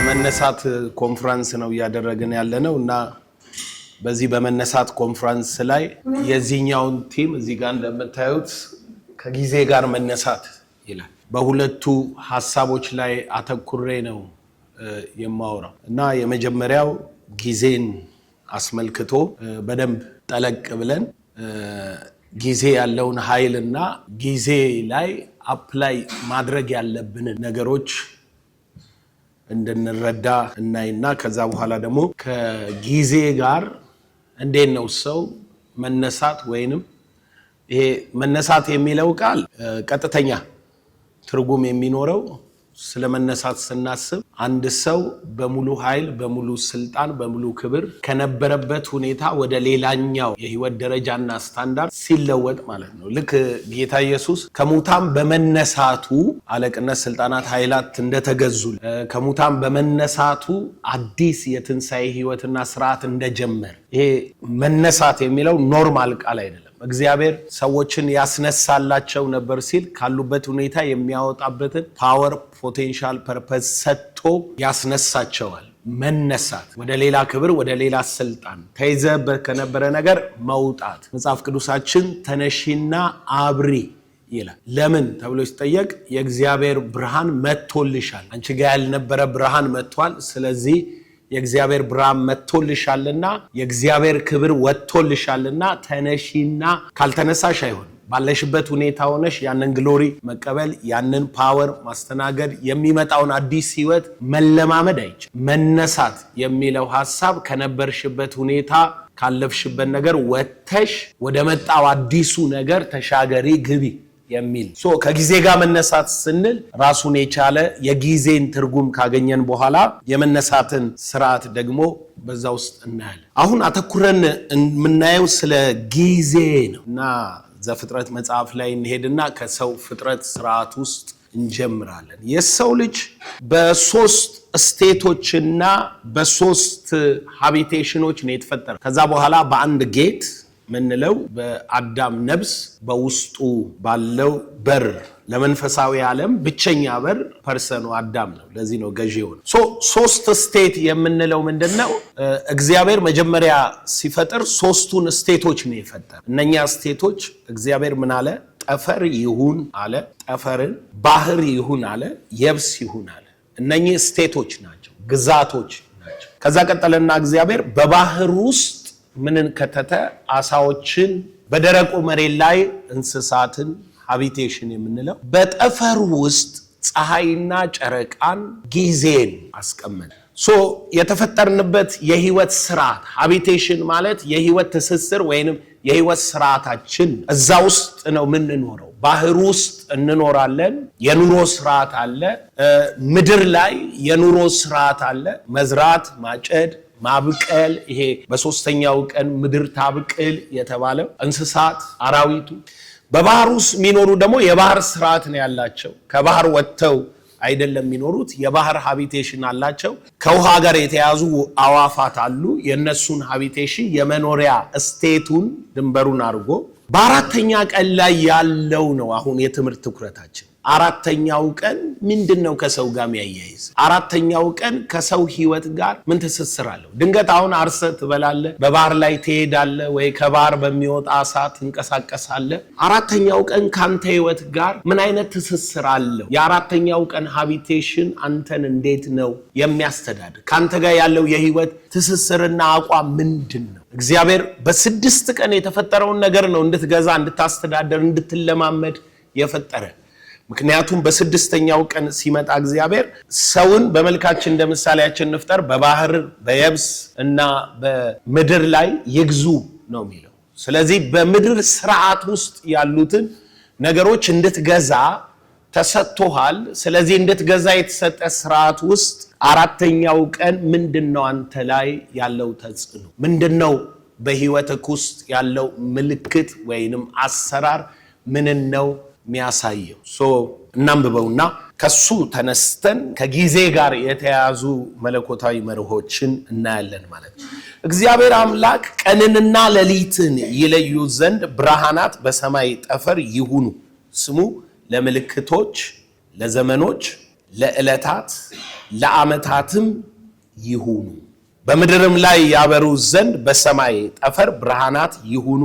መነሳት ኮንፈረንስ ነው ያደረግን ያለነው እና በዚህ በመነሳት ኮንፈረንስ ላይ የዚህኛውን ቲም እዚህ ጋር እንደምታዩት ከጊዜ ጋር መነሳት ይላል። በሁለቱ ሐሳቦች ላይ አተኩሬ ነው የማወራው እና የመጀመሪያው ጊዜን አስመልክቶ በደንብ ጠለቅ ብለን ጊዜ ያለውን ኃይልና ጊዜ ላይ አፕላይ ማድረግ ያለብን ነገሮች እንድንረዳ እናይና ከዛ በኋላ ደግሞ ከጊዜ ጋር እንዴት ነው ሰው መነሳት ወይንም ይሄ መነሳት የሚለው ቃል ቀጥተኛ ትርጉም የሚኖረው ስለመነሳት ስናስብ አንድ ሰው በሙሉ ኃይል በሙሉ ስልጣን በሙሉ ክብር ከነበረበት ሁኔታ ወደ ሌላኛው የህይወት ደረጃና ስታንዳርድ ሲለወጥ ማለት ነው። ልክ ጌታ ኢየሱስ ከሙታን በመነሳቱ አለቅነት ስልጣናት ኃይላት እንደተገዙ ከሙታን በመነሳቱ አዲስ የትንሣኤ ህይወትና ስርዓት እንደጀመረ ይሄ መነሳት የሚለው ኖርማል ቃል አይደለም። እግዚአብሔር ሰዎችን ያስነሳላቸው ነበር ሲል ካሉበት ሁኔታ የሚያወጣበትን ፓወር ፖቴንሻል ፐርፐዝ ሰጥቶ ያስነሳቸዋል። መነሳት ወደ ሌላ ክብር ወደ ሌላ ስልጣን ተይዘበት ከነበረ ነገር መውጣት። መጽሐፍ ቅዱሳችን ተነሺና አብሪ ይላል። ለምን ተብሎ ሲጠየቅ የእግዚአብሔር ብርሃን መጥቶልሻል፣ አንቺ ጋር ያልነበረ ብርሃን መጥቷል። ስለዚህ የእግዚአብሔር ብርሃን መጥቶልሻልና የእግዚአብሔር ክብር ወጥቶልሻልና ተነሺና ካልተነሳሽ አይሆን ባለሽበት ሁኔታ ሆነሽ ያንን ግሎሪ መቀበል ያንን ፓወር ማስተናገድ የሚመጣውን አዲስ ህይወት መለማመድ አይቻል። መነሳት የሚለው ሐሳብ ከነበርሽበት ሁኔታ ካለፍሽበት ነገር ወጥተሽ ወደ መጣው አዲሱ ነገር ተሻገሪ ግቢ የሚል ከጊዜ ጋር መነሳት ስንል ራሱን የቻለ የጊዜን ትርጉም ካገኘን በኋላ የመነሳትን ስርዓት ደግሞ በዛ ውስጥ እናያለን። አሁን አተኩረን የምናየው ስለ ጊዜ ነው እና ዘፍጥረት መጽሐፍ ላይ እንሄድና ከሰው ፍጥረት ስርዓት ውስጥ እንጀምራለን። የሰው ልጅ በሶስት ስቴቶችና በሶስት ሃቢቴሽኖች ነው የተፈጠረው። ከዛ በኋላ በአንድ ጌት ምንለው በአዳም ነብስ በውስጡ ባለው በር ለመንፈሳዊ ዓለም ብቸኛ በር ፐርሰኑ አዳም ነው። ለዚህ ነው ገዢ ሆነ። ሶስት ስቴት የምንለው ምንድነው? እግዚአብሔር መጀመሪያ ሲፈጥር ሶስቱን ስቴቶች ነው የፈጠረ። እነኛ ስቴቶች እግዚአብሔር ምን አለ? ጠፈር ይሁን አለ። ጠፈርን ባህር ይሁን አለ። የብስ ይሁን አለ። እነኚህ ስቴቶች ናቸው፣ ግዛቶች ናቸው። ከዛ ቀጠለና እግዚአብሔር በባህር ውስጥ ምንን ከተተ? አሳዎችን፣ በደረቁ መሬት ላይ እንስሳትን ሃቢቴሽን የምንለው። በጠፈሩ ውስጥ ፀሐይና ጨረቃን ጊዜን አስቀመጠ። የተፈጠርንበት የህይወት ስርዓት ሃቢቴሽን ማለት የህይወት ትስስር ወይንም የህይወት ስርዓታችን እዛ ውስጥ ነው የምንኖረው። ባህር ውስጥ እንኖራለን። የኑሮ ስርዓት አለ። ምድር ላይ የኑሮ ስርዓት አለ። መዝራት፣ ማጨድ፣ ማብቀል። ይሄ በሶስተኛው ቀን ምድር ታብቅል የተባለው እንስሳት፣ አራዊቱ። በባህር ውስጥ የሚኖሩ ደግሞ የባህር ስርዓት ነው ያላቸው። ከባህር ወጥተው አይደለም የሚኖሩት፣ የባህር ሃቢቴሽን አላቸው። ከውሃ ጋር የተያዙ አዋፋት አሉ። የነሱን ሃቢቴሽን የመኖሪያ ስቴቱን ድንበሩን አድርጎ በአራተኛ ቀን ላይ ያለው ነው አሁን የትምህርት ትኩረታችን። አራተኛው ቀን ምንድነው ከሰው ጋር የሚያያይዝ? አራተኛው ቀን ከሰው ህይወት ጋር ምን ትስስር አለው? ድንገት አሁን አርሰህ ትበላለህ፣ በባህር ላይ ትሄዳለህ፣ ወይ ከባህር በሚወጣ አሳ ትንቀሳቀሳለህ። አራተኛው ቀን ካንተ ህይወት ጋር ምን አይነት ትስስር አለው? የአራተኛው ቀን ሃቢቴሽን አንተን እንዴት ነው የሚያስተዳድር? ካንተ ጋር ያለው የህይወት ትስስርና አቋም ምንድን ነው? እግዚአብሔር በ6 ቀን የተፈጠረውን ነገር ነው እንድትገዛ፣ እንድታስተዳደር፣ እንድትለማመድ የፈጠረ። ምክንያቱም በ6ኛው ቀን ሲመጣ እግዚአብሔር ሰውን በመልካችን እንደ ምሳሌያችን እንፍጠር፣ በባህር በየብስ እና በምድር ላይ ይግዙ ነው የሚለው። ስለዚህ በምድር ስርዓት ውስጥ ያሉትን ነገሮች እንድትገዛ ተሰጥቶሃል። ስለዚህ እንድትገዛ የተሰጠ ስርዓት ውስጥ አራተኛው ቀን ምንድነው አንተ ላይ ያለው ተጽዕኖ? ምንድነው በህይወትህ ውስጥ ያለው ምልክት ወይንም አሰራር? ምን ነው የሚያሳየው? እናንብበውና ከሱ ተነስተን ከጊዜ ጋር የተያዙ መለኮታዊ መርሆችን እናያለን ማለት ነው። እግዚአብሔር አምላክ ቀንንና ሌሊትን ይለዩ ዘንድ ብርሃናት በሰማይ ጠፈር ይሁኑ፣ ስሙ ለምልክቶች ለዘመኖች ለዕለታት ለዓመታትም ይሁኑ በምድርም ላይ ያበሩ ዘንድ በሰማይ ጠፈር ብርሃናት ይሁኑ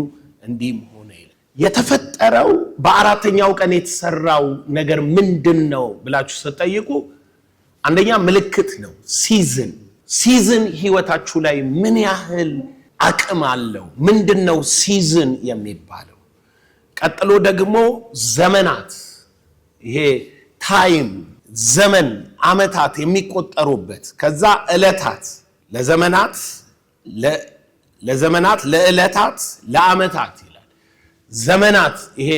እንዲህም ሆነ ይላል። የተፈጠረው በአራተኛው ቀን የተሰራው ነገር ምንድነው ብላችሁ ስትጠይቁ አንደኛ ምልክት ነው። ሲዝን ህይወታችሁ ላይ ምን ያህል አቅም አለው? ምንድነው ሲዝን የሚባለው? ቀጥሎ ደግሞ ዘመናት፣ ይሄ ታይም ዘመን ዓመታት የሚቆጠሩበት፣ ከዛ ዕለታት ለዘመናት ለዕለታት ለዓመታት ይላል። ዘመናት ይሄ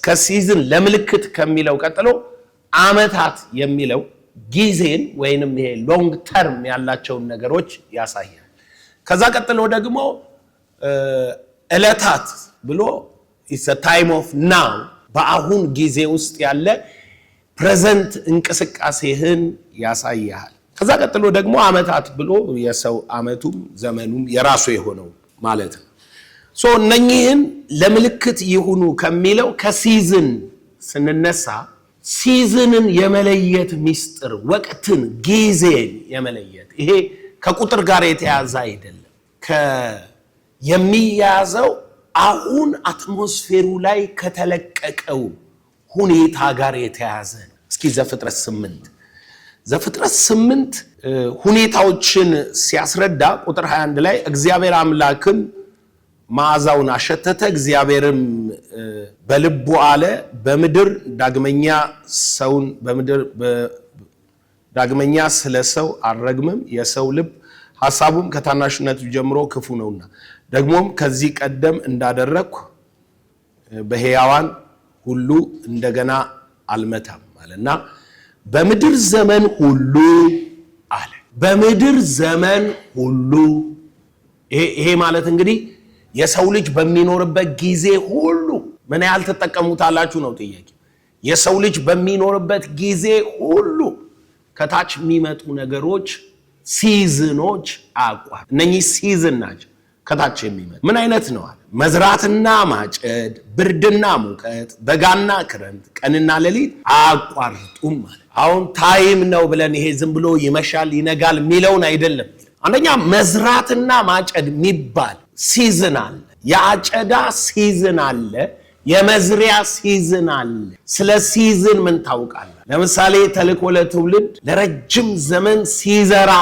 ከሲዝን ለምልክት ከሚለው ቀጥሎ ዓመታት የሚለው ጊዜን ወይንም ይሄ ሎንግ ተርም ያላቸውን ነገሮች ያሳያል። ከዛ ቀጥሎ ደግሞ ዕለታት ብሎ it's a time of now በአሁን ጊዜ ውስጥ ያለ ፕሬዘንት እንቅስቃሴህን ያሳያል። ከዛ ቀጥሎ ደግሞ ዓመታት ብሎ የሰው ዓመቱም ዘመኑም የራሱ የሆነው ማለት ነው። እነኚህን ለምልክት ይሁኑ ከሚለው ከሲዝን ስንነሳ ሲዝንን የመለየት ሚስጥር፣ ወቅትን ጊዜን የመለየት ይሄ ከቁጥር ጋር የተያዘ አይደለም። የሚያዘው አሁን አትሞስፌሩ ላይ ከተለቀቀው ሁኔታ ጋር የተያዘ ነው። እስኪ ዘፍጥረት 8 ሁኔታዎችን ሲያስረዳ ቁጥር 21 ላይ እግዚአብሔር አምላክም መዓዛውን አሸተተ፣ እግዚአብሔርም በልቡ አለ በምድር ዳግመኛ ስለ ሰው አልረግምም፣ የሰው ልብ ሐሳቡም ከታናሽነቱ ጀምሮ ክፉ ነውና ደግሞም ከዚህ ቀደም እንዳደረግኩ በሕያዋን ሁሉ እንደገና አልመታም አለና በምድር ዘመን ሁሉ አለ። በምድር ዘመን ሁሉ ይሄ ማለት እንግዲህ የሰው ልጅ በሚኖርበት ጊዜ ሁሉ ምን ያህል ተጠቀሙታላችሁ ነው ጥያቄ። የሰው ልጅ በሚኖርበት ጊዜ ሁሉ ከታች የሚመጡ ነገሮች ሲዝኖች አቋር እነኚህ ሲዝን ናቸው። ከታች የሚመጡ ምን አይነት ነው አለ? መዝራትና ማጨድ፣ ብርድና ሙቀት፣ በጋና ክረምት፣ ቀንና ሌሊት አያቋርጡም ማለት። አሁን ታይም ነው ብለን ይሄ ዝም ብሎ ይመሻል ይነጋል የሚለውን አይደለም። አንደኛ መዝራትና ማጨድ የሚባል ሲዝን አለ። የአጨዳ ሲዝን አለ፣ የመዝሪያ ሲዝን አለ። ስለ ሲዝን ምን ታውቃለህ? ለምሳሌ ተልእኮ ለትውልድ ለረጅም ዘመን ሲዘራ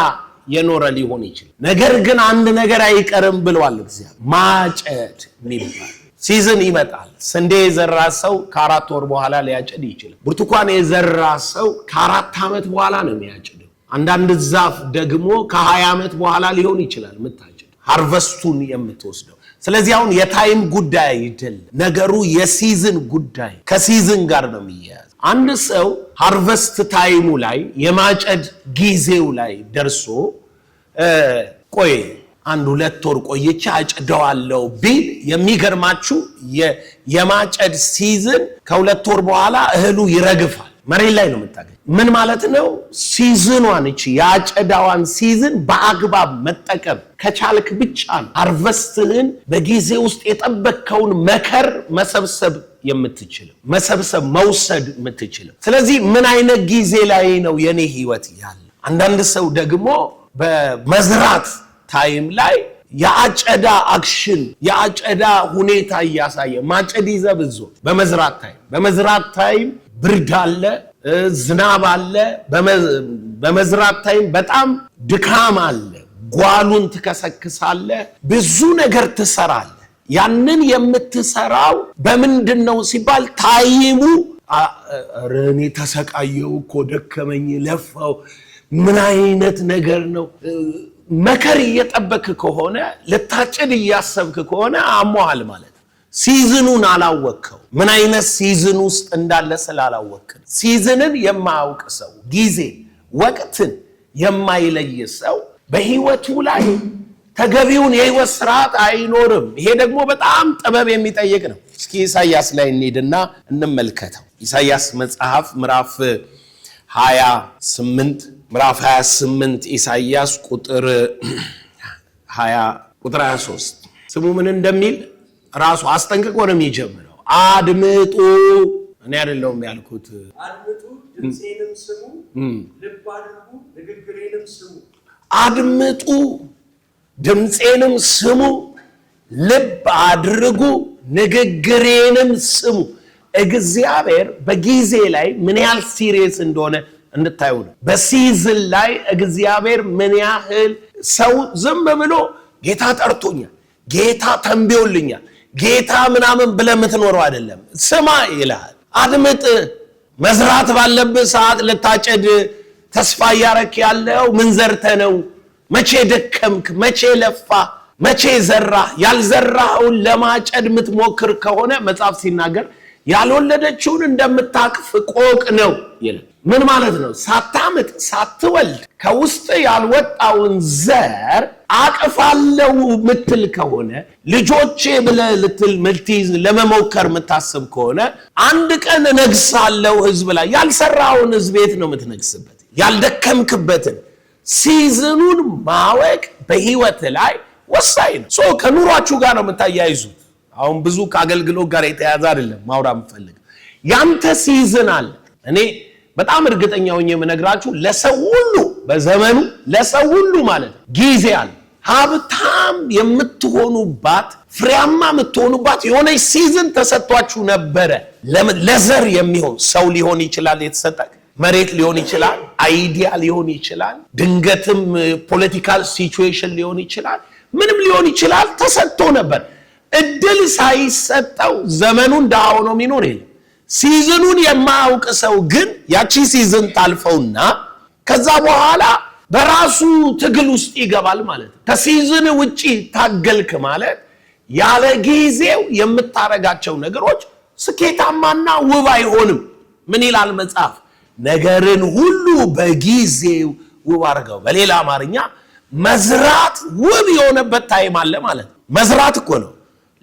የኖረ ሊሆን ይችላል። ነገር ግን አንድ ነገር አይቀርም ብለዋል እግዚአብሔር። ማጨድ የሚባል ሲዝን ይመጣል። ስንዴ የዘራ ሰው ከ4 ወር በኋላ ሊያጭድ ይችላል። ብርቱካን የዘራ ሰው ከ4 ዓመት በኋላ ነው የሚያጭደው። አንዳንድ ዛፍ ደግሞ ከ20 ዓመት በኋላ ሊሆን ይችላል የምታጭደው ሃርቨስቱን የምትወስደው። ስለዚህ አሁን የታይም ጉዳይ አይደለም ነገሩ፣ የሲዝን ጉዳይ ከሲዝን ጋር ነው የሚያያዝ። አንድ ሰው ሃርቨስት ታይሙ ላይ የማጨድ ጊዜው ላይ ደርሶ ቆይ 1-2 ወር ቆይቼ አጭደዋለሁ ቢል የሚገርማችሁ የማጨድ ሲዝን ከ2 ወር በኋላ እህሉ ይረግፋል፣ መሬት ላይ ነው የምታገኝ። ምን ማለት ነው? ሲዝኗን እቺ የአጨዳዋን ሲዝን በአግባብ መጠቀም ከቻልክ ብቻ ነው ሃርቨስትህን በጊዜ ውስጥ የጠበቅከውን መከር መሰብሰብ መውሰድ የምትችለው። ስለዚህ ምን አይነት ጊዜ ላይ ነው የኔ ህይወት ያለ? አንዳንድ ሰው ደግሞ በመዝራት ታይም ላይ የአጨዳ አክሽን የአጨዳ ሁኔታ እያሳየ ማጨድ ይዘብዞ በመዝራት ታይም ብርድ አለ፣ ዝናብ አለ። በመዝራት ታይም በጣም ድካም አለ። ጓሉን ትከሰክሳለ፣ ብዙ ነገር ትሰራለ። ያንን የምትሰራው በምንድነው ሲባል ታይሙ እኔ ተሰቃየው እኮ ደከመኝ፣ ለፋው፣ ምን አይነት ነገር ነው? መከር እየጠበክ ከሆነ ልታጭድ እያሰብክ ከሆነ አሞሃል ማለት። ሲዝኑን አላወቅከው። ምን አይነት ሲዝን ውስጥ እንዳለ ስላላወቅ። ሲዝንን የማያውቅ ሰው፣ ጊዜ ወቅትን የማይለይ ሰው በህይወቱ ላይ ተገቢውን የህይወት ስርዓት አይኖርም። ይሄ ደግሞ በጣም ጥበብ የሚጠይቅ ነው። እስኪ ኢሳይያስ ላይ እንሂድና እንመልከተው። ኢሳይያስ መጽሐፍ ምዕራፍ 28 ኢሳይያስ ቁጥር 23 ስሙ ምን እንደሚል ራሱ አስጠንቅቆ ነው የሚጀምረው። አድምጡ እኔ አይደለሁም ያልኩት። አድምጡ ድምፄንም ስሙ፣ ልብ አድርጉ ንግግሬንም ስሙ። አድምጡ ድምፄንም ስሙ፣ ልብ አድርጉ ንግግሬንም ስሙ። እግዚአብሔር በጊዜ ላይ ምን ያህል ሲሪየስ እንደሆነ እንድታዩ ነው። በሲዝን ላይ እግዚአብሔር ምን ያህል ሰው ዝም ብሎ ጌታ ጠርቶኛል፣ ጌታ ተንብዮልኛል፣ ጌታ ምናምን ብለህ የምትኖረው አይደለም። ስማ ይልሃል፣ አድምጥ። መዝራት ባለብህ ሰዓት ልታጨድ ተስፋ እያረክ ያለው ምን ዘርተህ ነው? መቼ ደከምክ? መቼ ለፋ? መቼ ዘራ? ያልዘራኸውን ለማጨድ የምትሞክር ከሆነ መጽሐፍ ሲናገር ያልወለደችውን እንደምታቅፍ ቆቅ ነው ይላል። ምን ማለት ነው? ሳታምጥ ሳትወልድ ከውስጥ ያልወጣውን ዘር አቅፋለው ምትል ከሆነ ልጆቼ ብለህ ልትይዝ ለመሞከር የምታስብ ከሆነ አንድ ቀን እነግሳለሁ ህዝብ ላይ። ያልሰራውን ህዝብ ቤት ነው የምትነግስበት? ያልደከምክበትን ሲዝኑን ማወቅ በህይወት ላይ ወሳኝ ነው። ከኑሯችሁ ጋር ነው የምታያይዙት። አሁን ብዙ ከአገልግሎት ጋር የተያዘ አይደለም ማውራ የምፈልግ። ያንተ ሲዝን አለ። እኔ በጣም እርግጠኛ ሆኜ የምነግራችሁ ለሰው ሁሉ በዘመኑ ለሰው ሁሉ ማለት ጊዜ አለ። ሀብታም የምትሆኑባት ፍሬያማ የምትሆኑባት የሆነ ሲዝን ተሰጥቷችሁ ነበረ። ለዘር የሚሆን ሰው ሊሆን ይችላል የተሰጠ፣ መሬት ሊሆን ይችላል፣ አይዲያ ሊሆን ይችላል፣ ድንገትም ፖለቲካል ሲቹዌሽን ሊሆን ይችላል፣ ምንም ሊሆን ይችላል። ተሰጥቶ ነበር። እድል ሳይሰጠው ዘመኑን ዳህ ሆኖ የሚኖር የለም። ሲዝኑን የማያውቅ ሰው ግን ያቺ ሲዝን ታልፈውና ከዛ በኋላ በራሱ ትግል ውስጥ ይገባል ማለት ነው። ከሲዝን ውጪ ታገልክ ማለት ያለ ጊዜው የምታረጋቸው ነገሮች ስኬታማና ውብ አይሆንም። ምን ይላል መጽሐፍ? ነገርን ሁሉ በጊዜው ውብ አድርገው። በሌላ አማርኛ መዝራት ውብ የሆነበት ታይም አለ ማለት ነው። መዝራት እኮ ነው።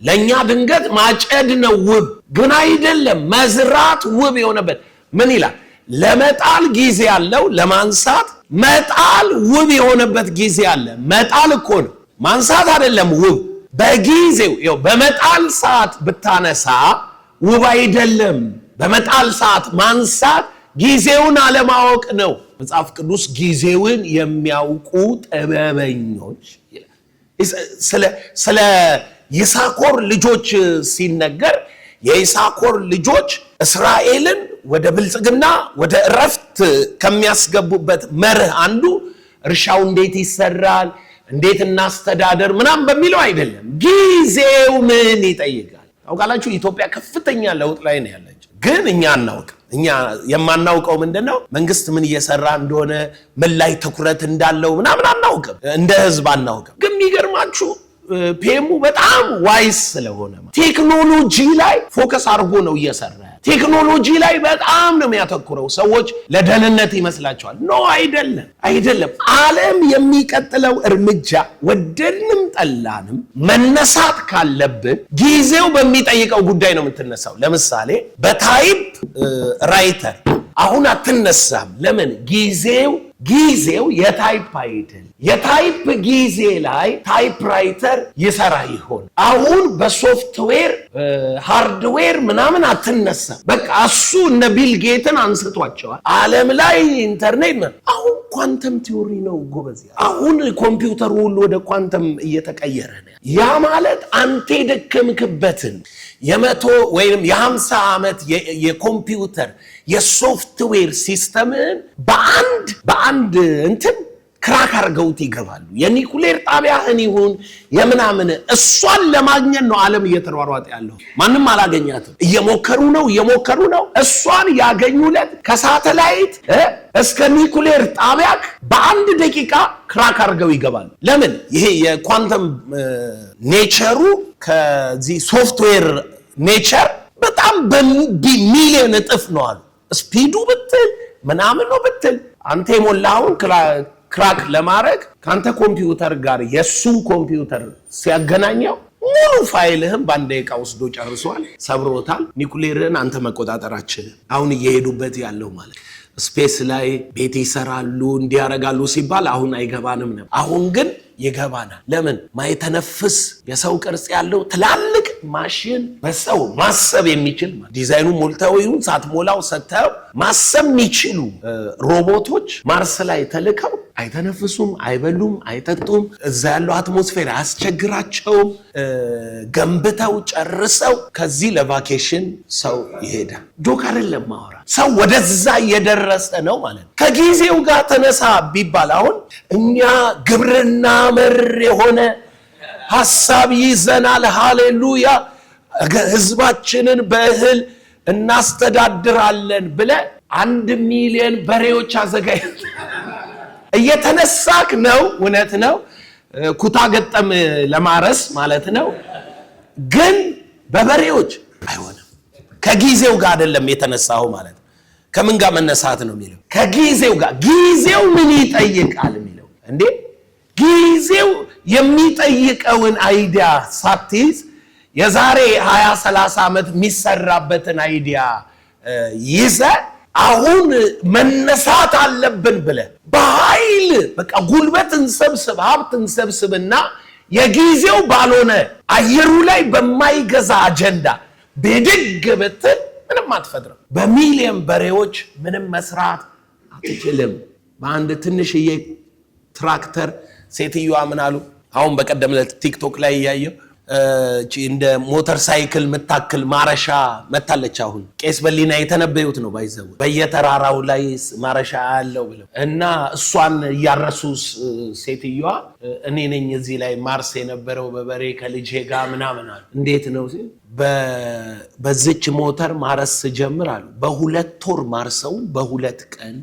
ለኛ ድንገት ማጨድ ነው ውብ፣ ግን አይደለም። መዝራት ውብ የሆነበት ምን ይላል? ለመጣል ጊዜ አለው፣ ለማንሳት መጣል ውብ የሆነበት ጊዜ አለ። መጣል እኮ ነው፣ ማንሳት አይደለም ውብ። በጊዜው ይኸው በመጣል ሰዓት ብታነሳ ውብ አይደለም። በመጣል ሰዓት ማንሳት ጊዜውን አለማወቅ ነው። መጽሐፍ ቅዱስ ጊዜውን የሚያውቁ ጥበበኞች ስለ ይሳኮር ልጆች ሲነገር የይሳኮር ልጆች እስራኤልን ወደ ብልጽግና ወደ እረፍት ከሚያስገቡበት መርህ አንዱ እርሻው እንዴት ይሰራል፣ እንዴት እናስተዳደር ምናምን በሚለው አይደለም። ጊዜው ምን ይጠይቃል? ታውቃላችሁ ኢትዮጵያ ከፍተኛ ለውጥ ላይ ነው ያለችው፣ ግን እኛ አናውቅም። እኛ የማናውቀው ምንድነው? መንግስት ምን እየሰራ እንደሆነ ምን ላይ ትኩረት እንዳለው ምናምን አናውቅም። እንደ ህዝብ አናውቅም። ግን የሚገርማችሁ ፒኤሙ በጣም ዋይስ ስለሆነ ቴክኖሎጂ ላይ ፎከስ አድርጎ ነው እየሰራ። ቴክኖሎጂ ላይ በጣም ነው የሚያተኩረው። ሰዎች ለደህንነት ይመስላቸዋል። ኖ አይደለም። ዓለም የሚቀጥለው እርምጃ ወደድንም ጠላንም መነሳት ካለብን ጊዜው በሚጠይቀው ጉዳይ ነው የምትነሳው። ለምሳሌ በታይፕ ራይተር አሁን አትነሳም። ለምን? ጊዜው የታይፕ አይደል። የታይፕ ጊዜ ላይ ታይፕራይተር ይሰራ ይሆን። አሁን በሶፍትዌር ሃርድዌር ምናምን አትነሳም። በቃ እሱ እነ ቢል ጌትን አንስቷቸዋል። ዓለም ላይ ኢንተርኔት አሁን ኳንተም ቲዮሪ ነው ጎበዝ። አሁን ኮምፒውተሩ ሁሉ ወደ ኳንተም እየተቀየረ ነው። ያ ማለት አንተ የደከምክበትን የ100 ወይም የ50 ዓመት የኮምፒውተር የሶፍትዌር ሲስተምን በአንድ እንትን ክራክ አርገውት ይገባሉ። የኒኩሌር ጣቢያህን ይሁን የምናምን እሷን ለማግኘት ነው ዓለም እየተሯሯጠ ያለው። ማንም አላገኛትም። እየሞከሩ ነው። እሷን ያገኙለት ከሳተላይት እስከ ኒኩሌር ጣቢያክ በአንድ ደቂቃ ክራክ አርገው ይገባሉ። ለምን? ይሄ የኳንተም ኔቸሩ ከዚህ ሶፍትዌር ኔቸር በጣም በሚሊዮን እጥፍ ነው አሉ። ስፒዱ ብትል ምናምን ነው ብትል አንተ የሞላውን ክራክ ለማድረግ ካንተ ኮምፒውተር ጋር የሱን ኮምፒውተር ሲያገናኘው ሙሉ ፋይልህም በአንድ ደቂቃ ወስዶ ጨርሷል፣ ሰብሮታል። ኒኩሌርን አንተ መቆጣጠራችን አሁን እየሄዱበት ያለው ማለት ስፔስ ላይ ቤት ይሰራሉ እንዲያረጋሉ ሲባል አሁን አይገባንም ነበር። አሁን ግን ይገባናል። ለምን? ማይተነፍስ የሰው ቅርጽ ያለው ትላልቅ ማሽን በሰው ማሰብ የሚችል ዲዛይኑ ሞልተው ይሁን ሳትሞላው ሰጥተው ማሰብ የሚችሉ ሮቦቶች ማርስ ላይ ተልከው አይተነፍሱም፣ አይበሉም፣ አይጠጡም። እዛ ያለው አትሞስፌር አያስቸግራቸውም። ገንብተው ጨርሰው ከዚህ ለቫኬሽን ሰው ይሄዳል። ጆክ አይደለም ማወራ። ሰው ወደዛ እየደረሰ ነው ማለት ነው። ከጊዜው ጋር ተነሳ ቢባል አሁን እኛ ግብርና መር የሆነ ሐሳብ ይዘናል። ሃሌሉያ ህዝባችንን በእህል እናስተዳድራለን ብለ 1 ሚሊዮን በሬዎች አዘጋጅ እየተነሳክ ነው። እውነት ነው። ኩታ ገጠም ለማረስ ማለት ነው። ግን በበሬዎች አይሆንም። ከጊዜው ጋር አይደለም የተነሳው ማለት ነው። ከምን ጋር መነሳት ነው የሚለው? ከጊዜው ጋር። ጊዜው ምን ይጠይቃል የሚለው እንዴ? ጊዜው የሚጠይቀውን አይዲያ ሳትይዝ የዛሬ 20-30 ዓመት የሚሰራበትን አይዲያ ይዘ አሁን መነሳት አለብን ብለ በኃይል በቃ ጉልበት እንሰብስብ ሀብት እንሰብስብና የጊዜው ባልሆነ አየሩ ላይ በማይገዛ አጀንዳ ብድግ ብትል ምንም አትፈጥርም። በሚሊዮን በሬዎች ምንም መስራት አትችልም። በአንድ ትንሽዬ ትራክተር ሴትዮዋ ምን አሉ? አሁን በቀደም ቲክቶክ ላይ ያየው እንደ ሞተር ሳይክል መታከል ማረሻ መታለች። አሁን ቄስ በሊና የተነበዩት ነው ባይዘው በየተራራው ላይ ማረሻ ያለው ብለው እና እሷን ያረሱስ ሴትዮዋ እኔ ነኝ እዚህ ላይ ማርስ የነበረው በበሬ ከልጄ ጋር ምናምን አሉ። እንዴት ነው ሲል በዚች ሞተር ማረስ ጀምር አሉ። በ2 ወር ማርሰው በ2 ቀን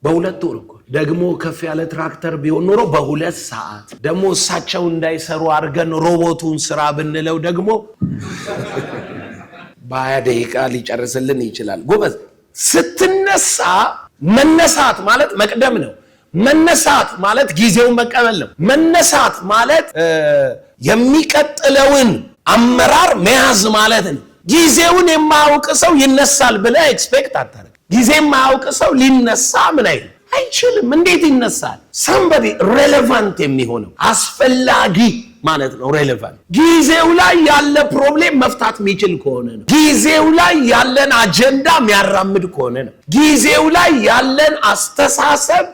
በ2 ወር እኮ ደግሞ ከፍ ያለ ትራክተር ቢሆን ኖሮ በ2 ሰዓት ደግሞ እሳቸው እንዳይሰሩ አድርገን ሮቦቱን ስራ ብንለው ደግሞ በ20 ደቂቃ ሊጨርስልን ይችላል። ጎበዝ ስትነሳ መነሳት ማለት መቅደም ነው። መነሳት ማለት ጊዜውን መቀበል ነው። መነሳት ማለት የሚቀጥለውን አመራር መያዝ ማለት ነው። ጊዜውን የማያውቅ ሰው ይነሳል ብለህ ኤክስፔክት አታርግ። ጊዜ የማያውቅ ሰው ሊነሳ ምን አይልም አይችልም። እንዴት ይነሳል? ሰምበዲ ሬሌቫንት የሚሆነው አስፈላጊ ማለት ነው። ሬሌቫንት ጊዜው ላይ ያለ ፕሮብሌም መፍታት የሚችል ከሆነ ነው። ጊዜው ላይ ያለን አጀንዳ የሚያራምድ ከሆነ ነው። ጊዜው ላይ ያለን አስተሳሰብ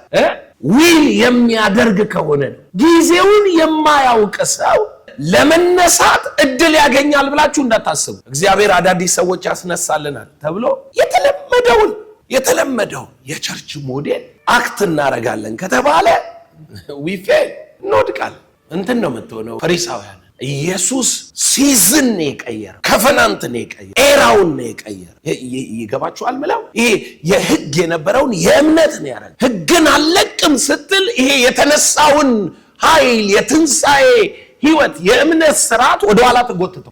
ዊል የሚያደርግ ከሆነ ነው። ጊዜውን የማያውቅ ሰው ለመነሳት እድል ያገኛል ብላችሁ እንዳታስቡ። እግዚአብሔር አዳዲስ ሰዎች ያስነሳልናል ተብሎ የተለመደው የቸርች ሞዴል አክት እናረጋለን ከተባለ ዊፌል እንወድቃለን። እንትን ነው የምትሆነው። ፈሪሳውያን ኢየሱስ ሲዝን ነው የቀየረው፣ ከፈናንት ነው የቀየረው፣ ኤራውን ነው የቀየረው። ይገባችኋል? ምለው ይሄ የህግ የነበረውን የእምነት ነው ያደረገው። ህግን አለቅም ስትል ይሄ የተነሳውን ኃይል የትንሣኤ ህይወት የእምነት ስርዓት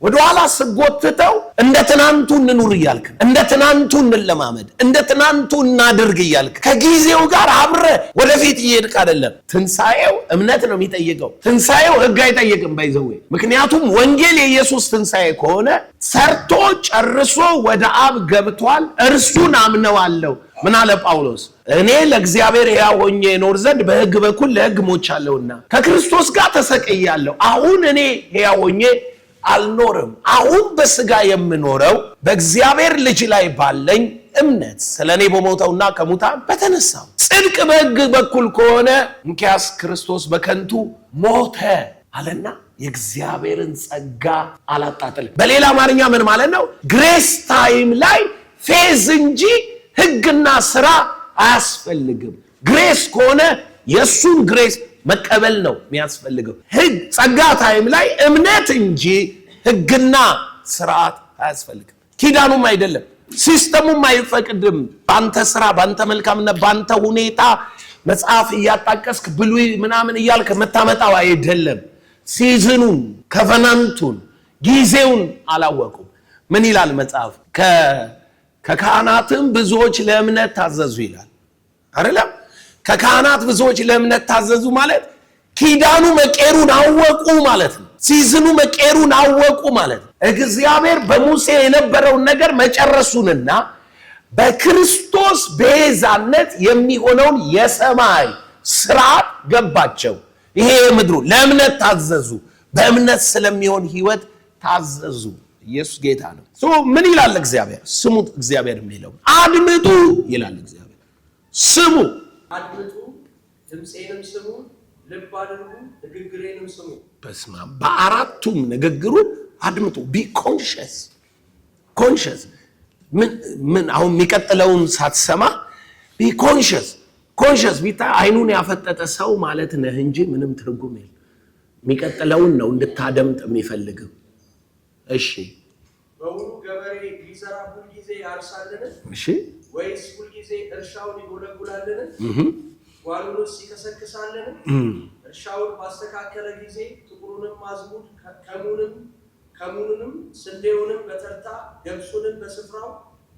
ወደኋላ ስጎትተው እንደ ትናንቱ እንኑር እያልክ እንደ ትናንቱ እንለማመድ እንደ ትናንቱ እናድርግ እያልክ ከጊዜው ጋር አብረ ወደፊት እየሄድክ አይደለም። ትንሣኤው እምነት ነው የሚጠይቀው። ትንሣኤው ህግ አይጠይቅም ባይዘው። ምክንያቱም ወንጌል የኢየሱስ ትንሣኤ ከሆነ ሰርቶ ጨርሶ ወደ አብ ገብቷል፣ እርሱን አምነዋለሁ። ምን አለ ጳውሎስ? እኔ ለእግዚአብሔር ሕያው ሆኜ እኖር ዘንድ በሕግ በኩል ለሕግ ሞቻለሁና ከክርስቶስ ጋር ተሰቅያለሁ። አሁን እኔ ሕያው ሆኜ አልኖርም፣ አሁን በሥጋ የምኖረው በእግዚአብሔር ልጅ ላይ ባለኝ እምነት ስለ እኔ በሞተውና ከሙታን በተነሳው። ጽድቅ በሕግ በኩል ከሆነ እንኪያስ ክርስቶስ በከንቱ ሞተ አለና የእግዚአብሔርን ጸጋ አላጣጥልም። በሌላ አማርኛ ምን ማለት ነው? ግሬስ ታይም ላይ ፌዝ እንጂ ህግና ስራ አያስፈልግም። ግሬስ ከሆነ የሱን ግሬስ መቀበል ነው የሚያስፈልገው። ህግ ጸጋ ታይም ላይ እምነት እንጂ ህግና ስርዓት አያስፈልግም። ኪዳኑም አይደለም፣ ሲስተሙም አይፈቅድም። ባንተ ስራ፣ ባንተ መልካምነት፣ ባንተ ሁኔታ መጽሐፍ እያጣቀስክ ብሉይ ምናምን እያልክ መታመጣው አይደለም። ሲዝኑን፣ ከቨናንቱን፣ ጊዜውን አላወቁም። ምን ይላል መጽሐፍ? ከካህናትም ብዙዎች ለእምነት ታዘዙ ይላል አይደለም? ከካህናት ብዙዎች ለእምነት ታዘዙ ማለት ኪዳኑ መቀየሩን አወቁ ማለት ነው። ሲዝኑ መቀየሩን አወቁ ማለት ነው። እግዚአብሔር በሙሴ የነበረውን ነገር መጨረሱንና በክርስቶስ ቤዛነት የሚሆነውን የሰማይ ስርዓት ገባቸው። ይሄ የምድሩ ለእምነት ታዘዙ። በእምነት ስለሚሆን ህይወት ታዘዙ። ኢየሱስ ጌታ ነው። ምን ይላል እግዚአብሔር? ስሙት። እግዚአብሔር የሚለው አድምጡ ይላል እግዚአብሔር። ስሙ፣ አድምጡ፣ ድምፄንም ስሙ፣ ልብ አድርጉ፣ ንግግሬንም ስሙ። በስመ አብ። በአራቱም ንግግሩ አድምጡ። ቢ ኮንሽስ ምን አሁን የሚቀጥለውን ሳትሰማ ቢ ኮንሽስ ቢታ አይኑን ያፈጠጠ ሰው ማለት ነህ እንጂ ምንም ትርጉም የለም። የሚቀጥለውን ነው እንድታደምጥ የሚፈልገው። እሺ፣ በውኑ ገበሬ ሊዘራ ሁልጊዜ ያርሳልን? እሺ፣ ወይስ ሁልጊዜ እርሻውን ይጎለጉላልን? ጓሉንስ ይከሰክሳልን? እርሻውን ባስተካከለ ጊዜ ጥቁሩንም አዝሙድ ከሙኑንም ስንዴውንም በተርታ ገብሱንም በስፍራው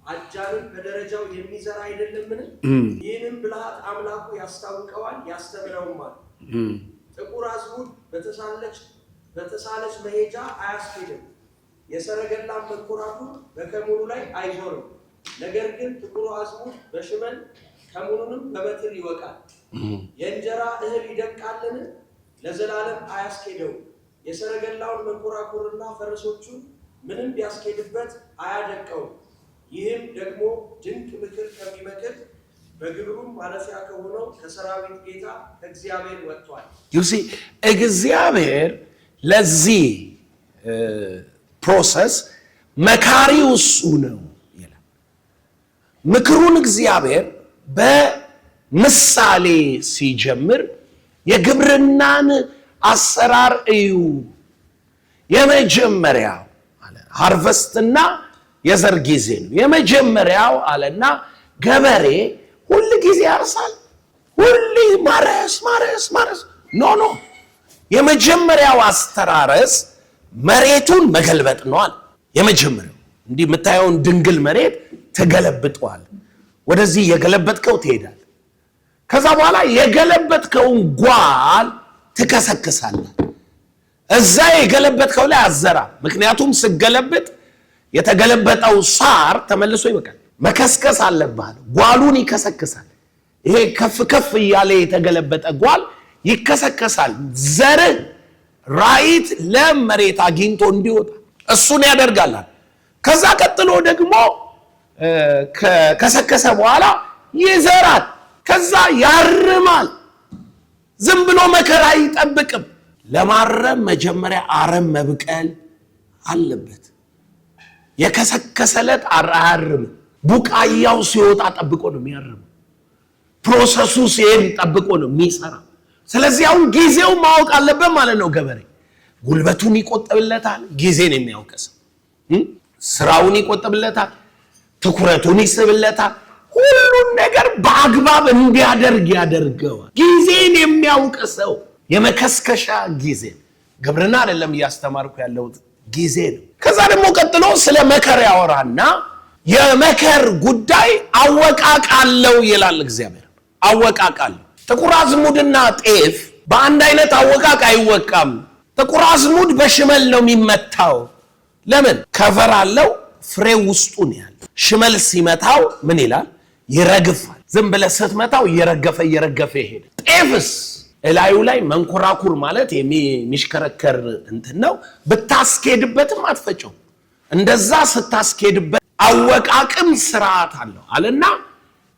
አጃንም በደረጃው የሚዘራ አይደለምን? ይህንም ብልሃት አምላኩ ያስታውቀዋል ያስተምረውማል። ጥቁር አዝሙድ በተሳለች መሄጃ አያስኬድም፣ የሰረገላም መንኮራኩር በከሙኑ ላይ አይዞርም። ነገር ግን ጥቁሩ አዝሙድ በሽመል ከሙኑንም በበትር ይወቃል። የእንጀራ እህል ይደቃልን? ለዘላለም አያስኬደውም። የሰረገላውን መንኮራኩርና ፈረሶቹን ምንም ቢያስኬድበት አያደቀውም። ይህም ደግሞ ድንቅ ምክር ከሚመክር በግብሩም ማለፊያ ከሆነው ከሰራዊት ጌታ ከእግዚአብሔር ወጥቷል። እግዚአብሔር ለዚህ ፕሮሰስ መካሪው እሱ ነው ይላል። ምክሩን እግዚአብሔር በምሳሌ ሲጀምር የግብርናን አሰራር እዩ። የመጀመሪያው አለ ሃርቨስትና የዘር ጊዜ ነው። የመጀመሪያው አለና ገበሬ ሁሉ ጊዜ ያርሳል፣ ሁሉ ማረስ ኖ የመጀመሪያው አስተራረስ መሬቱን መገልበጥ ነው አለ። የመጀመሪያው እንዲህ የምታየውን ድንግል መሬት ተገለብጧል። ወደዚህ የገለበጥከው ትሄዳል። ከዛ በኋላ የገለበጥከውን ጓል ትከሰክሳለህ። እዛ የገለበጥከው ላይ አዘራ። ምክንያቱም ስገለብጥ የተገለበጠው ሳር ተመልሶ ይበቃል። መከስከስ አለብህ። ጓሉን ይከሰክሳል። ይሄ ከፍ እያለ የተገለበጠ ጓል ይከሰከሳል። ዘርህ ራይት ለመሬት አግኝቶ እንዲወጣ እሱን ያደርጋል። ከዛ ቀጥሎ ደግሞ ከከሰከሰ በኋላ ይዘራል። ከዛ ያርማል። ዝም ብሎ መከራ አይጠብቅም። ለማረም መጀመሪያ አረም መብቀል አለበት። የከሰከሰለት አያርም። ቡቃያው ሲወጣ ጠብቆ ነው የሚያርም። ፕሮሰሱ ሲሄድ ጠብቆ ነው የሚሰራ። ስለዚህ አሁን ጊዜው ማወቅ አለበት ማለት ነው። ገበሬ ጉልበቱን ይቆጥብለታል። ጊዜን የሚያውቀስ ስራውን ይቆጥብለታል። ትኩረቱን ይስብለታል። ሁሉን ነገር በአግባብ እንዲያደርግ ያደርገዋል። ጊዜን የሚያውቅ ሰው የመከስከሻ ጊዜ ግብርና አይደለም እያስተማርኩ ያለሁት ጊዜ ነው። ከዛ ደግሞ ቀጥሎ ስለ መከር ያወራና የመከር ጉዳይ አወቃቃለው ይላል እግዚአብሔር። አወቃቃለው። ጥቁር አዝሙድና ጤፍ በአንድ አይነት አወቃቅ አይወቃም። ጥቁር አዝሙድ በሽመል ነው የሚመታው። ለምን? ከቨር አለው፣ ፍሬው ውስጡ ነው ያለው። ሽመል ሲመታው ምን ይላል? ይረግፋል። ዝም ብለህ ስትመታው እየረገፈ ይሄዳል። ጤፍስ እላዩ ላይ መንኮራኩር ማለት የሚሽከረከር እንትን ነው። ብታስኬድበትም አትፈጨው። እንደዛ ስታስኬድበት አወቃቅም ስርዓት አለው አለና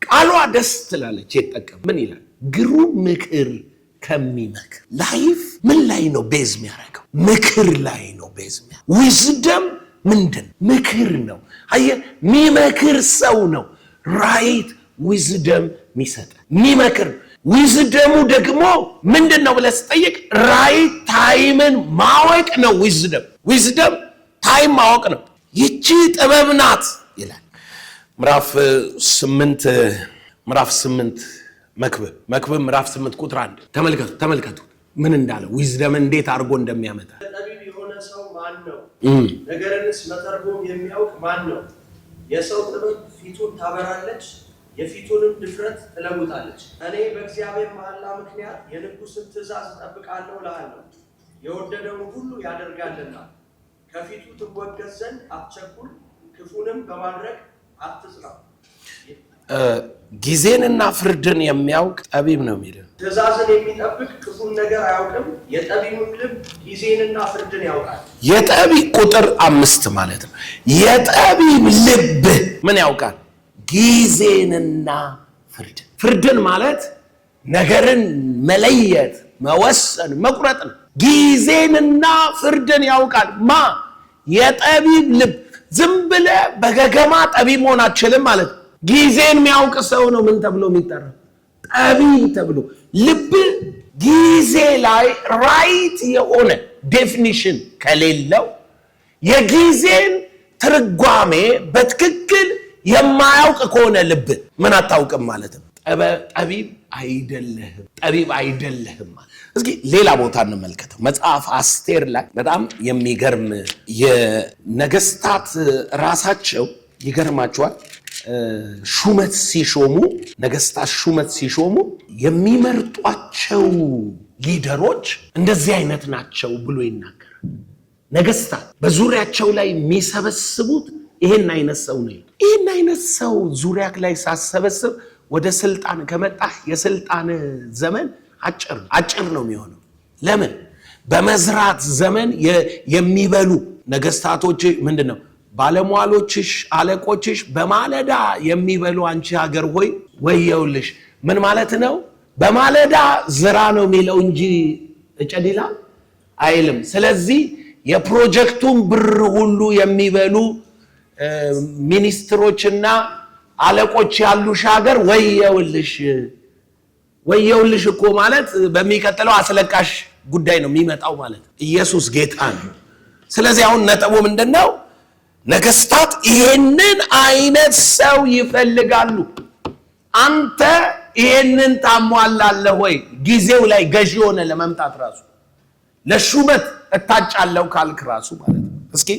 ቃሏ ደስ ትላለች። የተጠቀም ምን ይላል? ግሩም ምክር ከሚመክር ላይፍ ምን ላይ ነው ቤዝ የሚያደርገው? ምክር ላይ ነው ቤዝ የሚያደርገው። ዊዝደም ምንድን ምክር ነው። አየህ፣ የሚመክር ሰው ነው ራይት ዊዝደም የሚሰጥ የሚመክር። ዊዝደሙ ደግሞ ምንድን ነው ብለህ ስጠይቅ ራይት ታይምን ማወቅ ነው። ዊዝደም ታይም ማወቅ ነው። ይቺ ጥበብ ናት ይላል ምዕራፍ 8 መክብብ ምዕራፍ 8 ቁጥር 1 ተመልከቱ ምን እንዳለ ዊዝደምን እንዴት አድርጎ እንደሚያመጣ። ጠቢብ የሆነ ሰው ማን ነው? ነገርንስ መተርጎም የሚያውቅ ማን ነው? የሰው ጥበብ ፊቱን ታበራለች፣ የፊቱንም ድፍረት ትለውጣለች። እኔ በእግዚአብሔር መሐላ ምክንያት የንጉሥን ትእዛዝ እጠብቃለሁ እልሃለሁ፣ የወደደውን ሁሉ ያደርጋልና። ከፊቱ ትወገዝ ዘንድ አትቸኩል፣ ክፉንም በማድረግ አትጽና። ጊዜንና ፍርድን የሚያውቅ ጠቢብ ነው የሚለው። ትእዛዝን የሚጠብቅ ክፉን ነገር አያውቅም፣ የጠቢብም ልብ ጊዜንና ፍርድን ያውቃል። የጠቢብ ቁጥር 5 ማለት ነው። የጠቢብ ልብ ምን ያውቃል? ጊዜንና ፍርድን። ፍርድን ማለት ነገርን መለየት፣ መወሰን፣ መቁረጥ ነው። ጊዜንና ፍርድን ያውቃል። የጠቢብ ልብ። ዝም ብለህ በገገማ ጠቢብ መሆን አትችልም ማለት ነው። ጊዜን የሚያውቅ ሰው ነው ምን ተብሎ የሚጠራው? ጠቢብ ተብሎ። ልብ ጊዜ ላይ ራይት የሆነ ዴፊኒሽን ከሌለው የጊዜን ትርጓሜ በትክክል የማያውቅ ከሆነ ልብ ምን አታውቅም ማለት ነው። ጠቢብ አይደለህም፣ ጠቢብ አይደለህም ማለት። እስኪ ሌላ ቦታ እንመልከተው። መጽሐፍ አስቴር ላይ በጣም የሚገርም የነገስታት ራሳቸው ይገርማቸዋል። ሹመት ሲሾሙ፣ ነገስታት ሹመት ሲሾሙ የሚመርጧቸው ሊደሮች እንደዚህ አይነት ናቸው ብሎ ይናገራል። ነገስታት በዙሪያቸው ላይ የሚሰበስቡት ይሄን አይነት ሰው ነው። ይሄን አይነት ሰው ዙሪያ ላይ ሳሰበስብ ወደ ስልጣን ከመጣህ የስልጣን ዘመን አጭር ነው የሚሆነው። ለምን? በመዝራት ዘመን የሚበሉ ነገስታቶች ምንድነው? ባለሟሎችሽ፣ አለቆችሽ በማለዳ የሚበሉ አንቺ ሀገር ሆይ ወየውልሽ። ምን ማለት ነው? በማለዳ ዝራ ነው የሚለው እንጂ እጨዲላ አይልም። ስለዚህ የፕሮጀክቱን ብር ሁሉ የሚበሉ ሚኒስትሮችና አለቆች ያሉሽ ሀገር ወየውልሽ። ወየውልሽ እኮ ማለት በሚቀጥለው አስለቃሽ ጉዳይ ነው የሚመጣው ማለት። ኢየሱስ ጌታ ነው። ስለዚህ አሁን ነጥቡ ምንድነው? ነገስታት ይሄንን አይነት ሰው ይፈልጋሉ። አንተ ይሄንን ታሟላለህ ወይ? ጊዜው ላይ ገዢ ሆነ ለመምጣት ራሱ ለሹመት እታጫለው ካልክ ራሱ ማለት ነው። እስኪ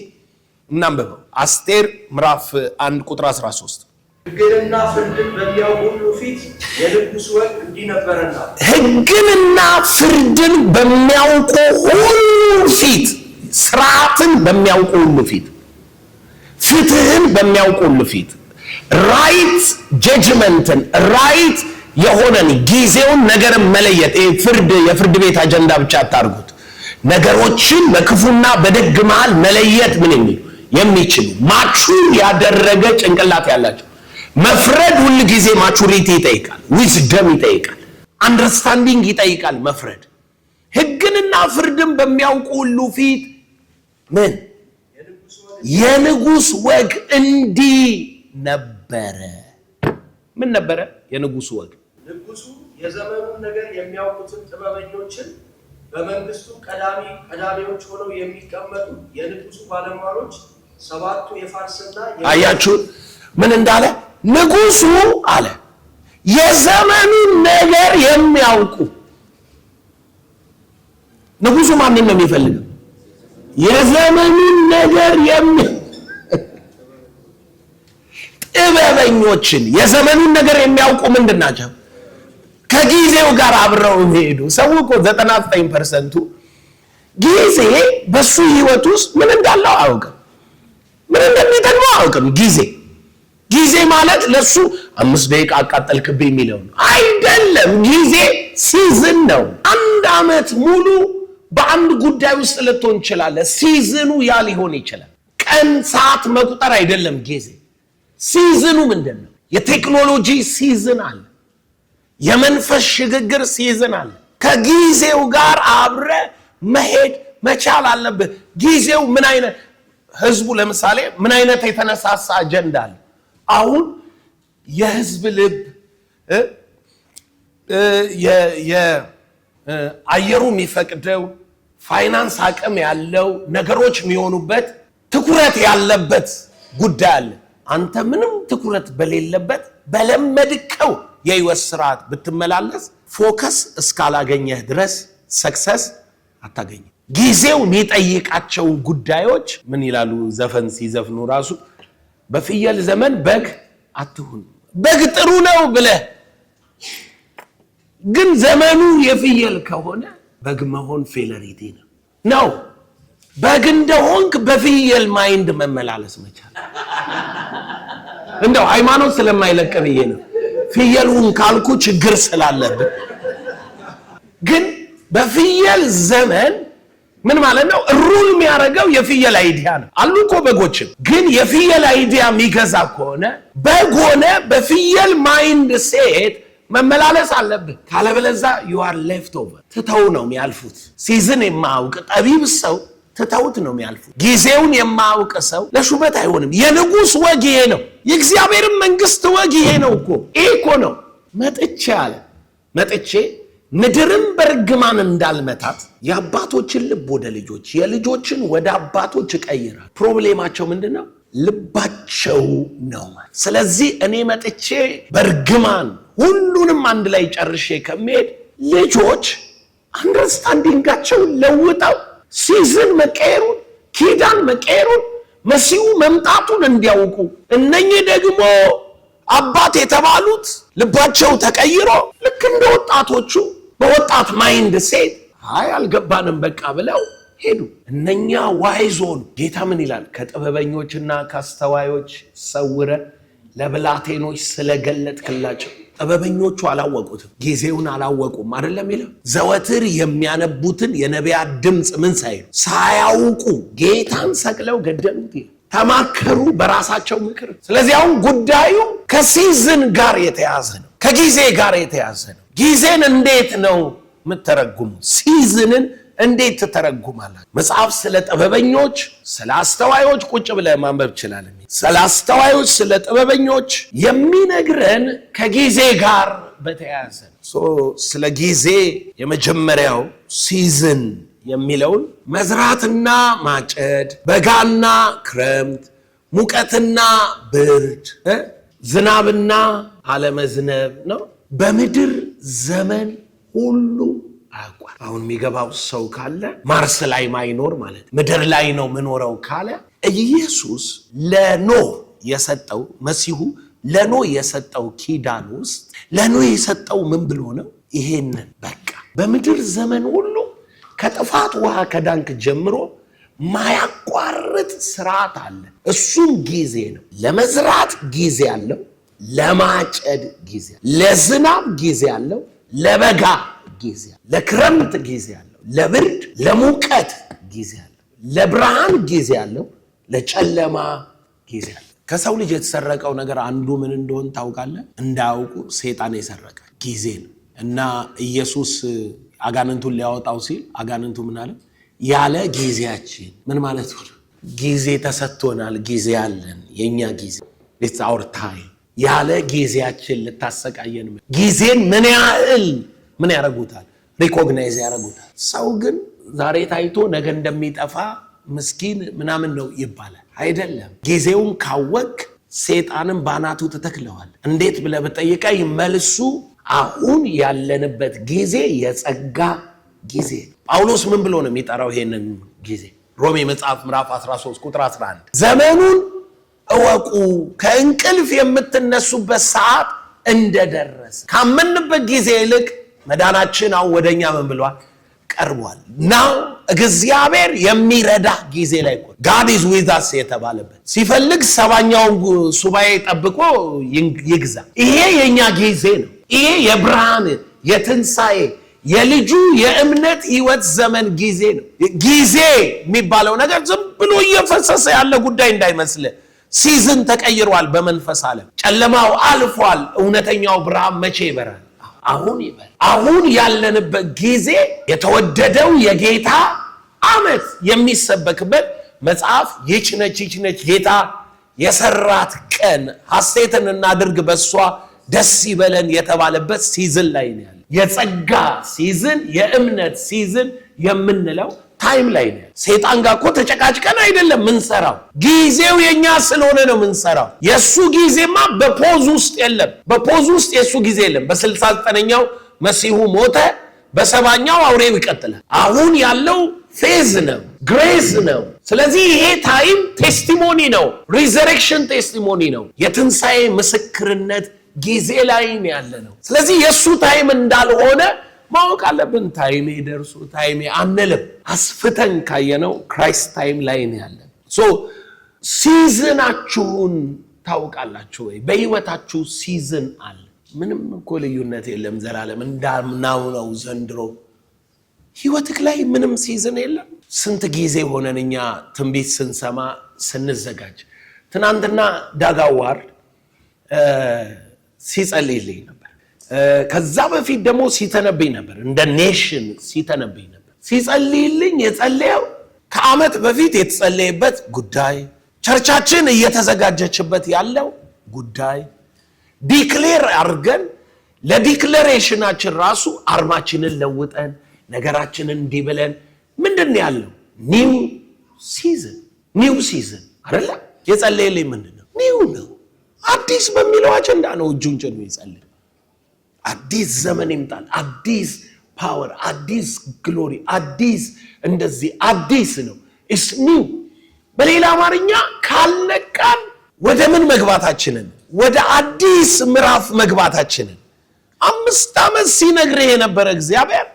እናንብበው። አስቴር ምዕራፍ 1 ቁጥር 13 ሕግንና ፍርድን በሚያውቁ ሁሉ ፊት የንጉሥ ወግ እንዲህ ነበረና። ሕግንና ፍርድን በሚያውቁ ሁሉ ፊት፣ ስርዓትን በሚያውቁ ሁሉ ፊት፣ ፍትህን በሚያውቁ ሁሉ ፊት፣ ራይት ጀጅመንትን፣ ራይት የሆነን ጊዜውን ነገርን መለየት። የፍርድ ቤት አጀንዳ ብቻ አታርጉት። ነገሮችን በክፉና በደግ መሃል መለየት ምን የሚችሉ ማቹር ያደረገ ጭንቅላት ያላቸው። መፍረድ ሁል ጊዜ ማቹሪቲ ይጠይቃል፣ ዊዝደም ይጠይቃል፣ አንደርስታንዲንግ ይጠይቃል መፍረድ። ሕግንና ፍርድን በሚያውቁ ሁሉ ፊት ምን የንጉሥ ወግ እንዲህ ነበረ። ምን ነበረ የንጉሥ ወግ? ንጉሡ የዘመኑን ነገር የሚያውቁትን ጥበበኞችን በመንግስቱ ቀዳሚዎች ሆነው የሚቀመጡ የንጉሡ ባለሟሎች 7ቱ የፋርስና አያችሁ ምን እንዳለ? ንጉሡ አለ የዘመኑን ነገር የሚያውቁ። ንጉሡ ማንን ነው የሚፈልገው? የዘመኑን ነገር ጥበበኞችን። የዘመኑን ነገር የሚያውቁ ምንድን ናቸው? ከጊዜው ጋር አብረው የሚሄዱ። ሰው እኮ 99% ጊዜ በሱ ህይወት ውስጥ ምን እንዳለው አያውቅም፣ ምን እንደሚጠቅመው አያውቅም። ጊዜ ማለት ለሱ 5 ደቂቃ አቃጠልክብኝ የሚለው ነው አይደለም። ጊዜ ሲዝን ነው። 1 ዓመት ሙሉ በአንድ ጉዳይ ውስጥ ልትሆን ይችላል። ሲዝኑ ያ ሊሆን ይችላል። ቀን ሰዓት መቁጠር አይደለም ጊዜ። ሲዝኑ ምንድነው? የቴክኖሎጂ ሲዝን አለ፣ የመንፈስ ሽግግር ሲዝን አለ። ከጊዜው ጋር አብረ መሄድ መቻል አለብህ። ጊዜው ምን አይነት ህዝቡ ለምሳሌ ምን አይነት የተነሳሳ አጀንዳ አለ? አሁን የህዝብ ልብ አየሩ የሚፈቅደው ፋይናንስ አቅም ያለው ነገሮች የሚሆኑበት ትኩረት ያለበት ጉዳይ አለ። አንተ ምንም ትኩረት በሌለበት በለመድከው የህይወት ስርዓት ብትመላለስ ፎከስ እስካላገኘህ ድረስ ሰክሰስ አታገኝም። ጊዜው የሚጠይቃቸው ጉዳዮች ምን ይላሉ? ዘፈን ሲዘፍኑ ራሱ በፍየል ዘመን በግ አትሁን። በግ ጥሩ ነው ብለህ ግን ዘመኑ የፍየል ከሆነ በግ መሆን ፌለሪቲ ነው። በግ እንደሆንክ በፍየል ማይንድ መመላለስ መቻል። እንደው ሃይማኖት ስለማይለቅ ብዬ ነው። ፍየሉን ካልኩ ችግር ስላለብን። ግን በፍየል ዘመን ምን ማለት ነው? ሩል የሚያደርገው የፍየል አይዲያ ነው። አሉ እኮ በጎችም። ግን የፍየል አይዲያ የሚገዛ ከሆነ በግ ሆነ በፍየል ማይንድ ሴት መመላለስ አለብህ። ካለበለዛ you are left over። ትተው ነው የሚያልፉት። ሲዝን የማያውቅ ጠቢብ ሰው ትተውት ነው የሚያልፉት። ጊዜውን የማያውቅ ሰው ለሹመት አይሆንም። የንጉሥ ወግ ይሄ ነው። የእግዚአብሔርን መንግስት ወግ ይሄ ነው እኮ። ይሄ እኮ ነው መጥቼ ምድርን በርግማን እንዳልመታት የአባቶችን ልብ ወደ ልጆች የልጆችን ወደ አባቶች እቀይራል። ፕሮብሌማቸው ምንድነው? ልባቸው ነው። ስለዚህ እኔ መጥቼ በርግማን ሁሉንም አንድ ላይ ጨርሼ ከመሄድ ልጆች አንደርስታንዲንጋቸውን ለውጠው ሲዝን መቀየሩን ኪዳን መቀየሩን መሲሁ መምጣቱን እንዲያውቁ እነኚህ ደግሞ አባት የተባሉት ልባቸው ተቀይሮ ልክ እንደ ወጣቶቹ በወጣት ማይንድ ሴት አልገባንም በቃ ብለው ሄዱ። እነኛ ዋይዞን ጌታ ምን ይላል? ከጥበበኞችና ከአስተዋዮች ሰውረ ለብላቴኖች ስለገለጥክላቸው። ጥበበኞቹ አላወቁትም፣ ጊዜውን አላወቁም አይደለም ይላል። ዘወትር የሚያነቡትን የነቢያት ድምፅ ምን ሳያውቁ ጌታን ሰቅለው ገደሉት ይላል። ተማከሩ በራሳቸው ምክር። ስለዚህ አሁን ጉዳዩ ከሲዝን ጋር የተያዘ ነው፣ ከጊዜ ጋር የተያዘ ነው። ጊዜን እንዴት ነው የምትተረጉሙት? ሲዝንን እንዴት ትተረጉማላችሁ? መጽሐፍ ስለ ጥበበኞች ስለ አስተዋዮች ቁጭ ብለህ ማንበብ ይችላል። ስለ አስተዋዮች ስለ ጥበበኞች የሚነግረን ከጊዜ ጋር በተያያዘ ስለ ጊዜ የመጀመሪያው ሲዝን የሚለውን መዝራትና ማጨድ፣ በጋና ክረምት፣ ሙቀትና ብርድ፣ ዝናብና አለመዝነብ ነው። በምድር ዘመን ሁሉ አቋር። አሁን የሚገባው ሰው ካለ ማርስ ላይ ማይኖር ማለት ምድር ላይ ነው ምኖረው ካለ ኢየሱስ ለኖህ የሰጠው መሲሁ ለኖህ የሰጠው ኪዳን ውስጥ ለኖህ የሰጠው ምን ብሎ ነው? ይሄንን በቃ በምድር ዘመን ሁሉ ከጥፋት ውሃ ከዳንክ ጀምሮ ማያቋርጥ ስርዓት አለ። እሱም ጊዜ ነው። ለመዝራት ጊዜ አለው፣ ለማጨድ ጊዜ አለው፣ ለዝናብ ጊዜ አለው፣ ለበጋ ጊዜ አለው፣ ለክረምት ጊዜ አለው፣ ለብርድ ለሙቀት ጊዜ አለው፣ ለብርሃን ጊዜ አለው፣ ለጨለማ ጊዜ አለው። ከሰው ልጅ የተሰረቀው ነገር አንዱ ምን እንደሆነ ታውቃለህ? እንዳያውቁ ሰይጣን የሰረቀ ጊዜ ነው። እና ኢየሱስ አጋንንቱን ሊያወጣው ሲል አጋንንቱ ምን አለ? ያለ ጊዜያችን። ምን ማለት ነው? ጊዜ ተሰጥቶናል፣ ጊዜ አለን፣ የኛ ጊዜ it's our time። ያለ ጊዜያችን ልታሰቃየን ጊዜን ምን ያህል ምን ያረጉታል? ሪኮግናይዝ ያረጉታል። ሰው ግን ዛሬ ታይቶ ነገ እንደሚጠፋ ምስኪን ምናምን ነው ይባላል። አይደለም። ጊዜውን ካወቅ ሰይጣንን ባናቱ ተተክለዋል። እንዴት ብለህ ብጠይቀኝ መልሱ አሁን ያለንበት ጊዜ የጸጋ ጊዜ። ጳውሎስ ምን ብሎ ነው የሚጠራው ይሄንን ጊዜ? ሮሜ መጽሐፍ ምዕራፍ 13 ቁጥር 11 ዘመኑን እወቁ ከእንቅልፍ የምትነሱበት ሰዓት እንደደረሰ። ካመንበት ጊዜ ይልቅ መዳናችን አሁን ወደኛ ምን ብሏል? ቀርቧል። ናው እግዚአብሔር የሚረዳ ጊዜ ላይ ቆይ God is with us የተባለበት ሲፈልግ ሰባኛውን ሱባኤ ጠብቆ ይግዛ። ይሄ የኛ ጊዜ ነው። ይሄ የብርሃን የትንሣኤ የልጁ የእምነት ህይወት ዘመን ጊዜ ነው። ጊዜ የሚባለው ነገር ዝም ብሎ እየፈሰሰ ያለ ጉዳይ እንዳይመስል። ሲዝን ተቀይሯል። በመንፈስ ዓለም ጨለማው አልፏል። እውነተኛው ብርሃን መቼ ይበራል? አሁን ይበራል። አሁን ያለንበት ጊዜ የተወደደው የጌታ ዓመት የሚሰበክበት መጽሐፍ ይህች ነች ጌታ የሰራት ቀን ሐሴትን እናድርግ በሷ ደስ ይበለን የተባለበት ሲዝን ላይ ነው ያለ። የጸጋ ሲዝን የእምነት ሲዝን የምንለው ታይም ላይ ነው። ሰይጣን ጋር እኮ ተጨቃጭቀን አይደለም ምንሰራው፣ ጊዜው የኛ ስለሆነ ነው ምንሰራው። የሱ ጊዜማ በፖዝ ውስጥ የለም። በፖዝ ውስጥ የሱ ጊዜ የለም። በ69ኛው መሲሁ ሞተ፣ በ70ኛው አውሬው ይቀጥላል። አሁን ያለው ፌዝ ነው፣ ግሬስ ነው። ስለዚህ ይሄ ታይም ቴስቲሞኒ ነው፣ ሪዘሬክሽን ቴስቲሞኒ ነው፣ የትንሣኤ ምስክርነት ጊዜ ላይ ነው ያለ ነው። ስለዚህ የሱ ታይም እንዳልሆነ ማወቅ አለብን። ታይሜ ደርሶ ታይሜ አንልም። አስፍተን ካየነው ክራይስት ታይም ላይ ነው ያለ። ሲዝናችሁን ታውቃላችሁ ወይ? በህይወታችሁ ሲዝን አለ። ምንም እኮ ልዩነት የለም። ዘላለም እንዳምናው ነው ዘንድሮ። ህይወትክ ላይ ምንም ሲዝን የለም። ስንት ጊዜ ሆነን እኛ ትንቢት ስንሰማ ስንዘጋጅ። ትናንትና ዳጋዋር ሲጸልይልኝ ነበር። ከዛ በፊት ደግሞ ሲተነብይ ነበር። እንደ ኔሽን ሲተነብይ ነበር። ሲጸልይልኝ የጸለየው ከዓመት በፊት የተጸለየበት ጉዳይ፣ ቸርቻችን እየተዘጋጀችበት ያለው ጉዳይ ዲክሌር አድርገን ለዲክሌሬሽናችን ራሱ አርማችንን ለውጠን ነገራችንን እንዲህ ብለን ምንድን ያለው ኒው ሲዝን አይደለ? የጸለየልኝ ምንድን ነው? ኒው ነው። አዲስ በሚለው አጀንዳ ነው እጁን ጭኖ ይጸልይ። አዲስ ዘመን ይምጣል፣ አዲስ ፓወር፣ አዲስ ግሎሪ፣ አዲስ እንደዚህ አዲስ ነው። ኢስ ኒው። በሌላ አማርኛ ካልነቃን ወደ ምን መግባታችንን? ወደ አዲስ ምዕራፍ መግባታችንን 5 ዓመት ሲነግርህ የነበረ እግዚአብሔር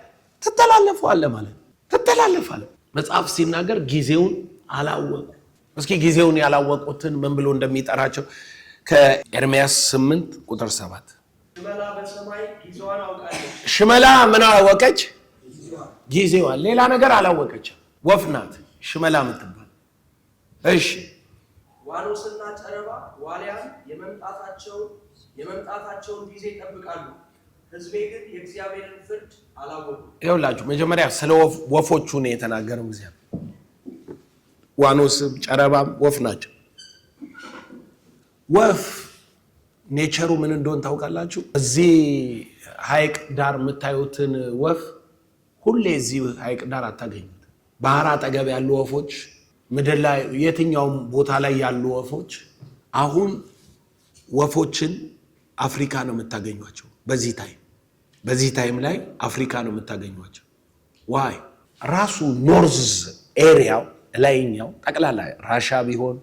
ትተላለፈዋለህ ማለት ነው። ትተላለፋለህ። መጽሐፍ ሲናገር ጊዜውን አላወቁ። እስኪ ጊዜውን ያላወቁትን ምን ብሎ እንደሚጠራቸው ከኤርምያስ 8 ቁጥር 7 ሽመላ በሰማይ ጊዜዋን አውቃለች። ሽመላ ምን አወቀች? ጊዜዋን። ሌላ ነገር አላወቀችም። ወፍ ናት ሽመላ የምትባል። እሺ ዋኖስና ጨረባ ዋልያም የመምጣታቸውን ጊዜ ይጠብቃሉ። ሕዝቤ ግን የእግዚአብሔርን ፍርድ አላወቁም። ይኸውላችሁ መጀመሪያ ስለ ወፎቹ ነው የተናገረው እግዚአብሔር። ዋኖስም ጨረባም ወፍ ናቸው። ወፍ ኔቸሩ ምን እንደሆነ ታውቃላችሁ? እዚህ ሐይቅ ዳር የምታዩትን ወፍ ሁሌ እዚህ ሐይቅ ዳር አታገኙት። ባህር አጠገብ ያሉ ወፎች፣ ምድር ላይ የትኛውም ቦታ ላይ ያሉ ወፎች፣ አሁን ወፎችን አፍሪካ ነው የምታገኟቸው። በዚህ ታይም ላይ አፍሪካ ነው የምታገኟቸው። ዋይ ራሱ ኖርዝ ኤሪያው ላይኛው ጠቅላላ ራሻ ቢሆን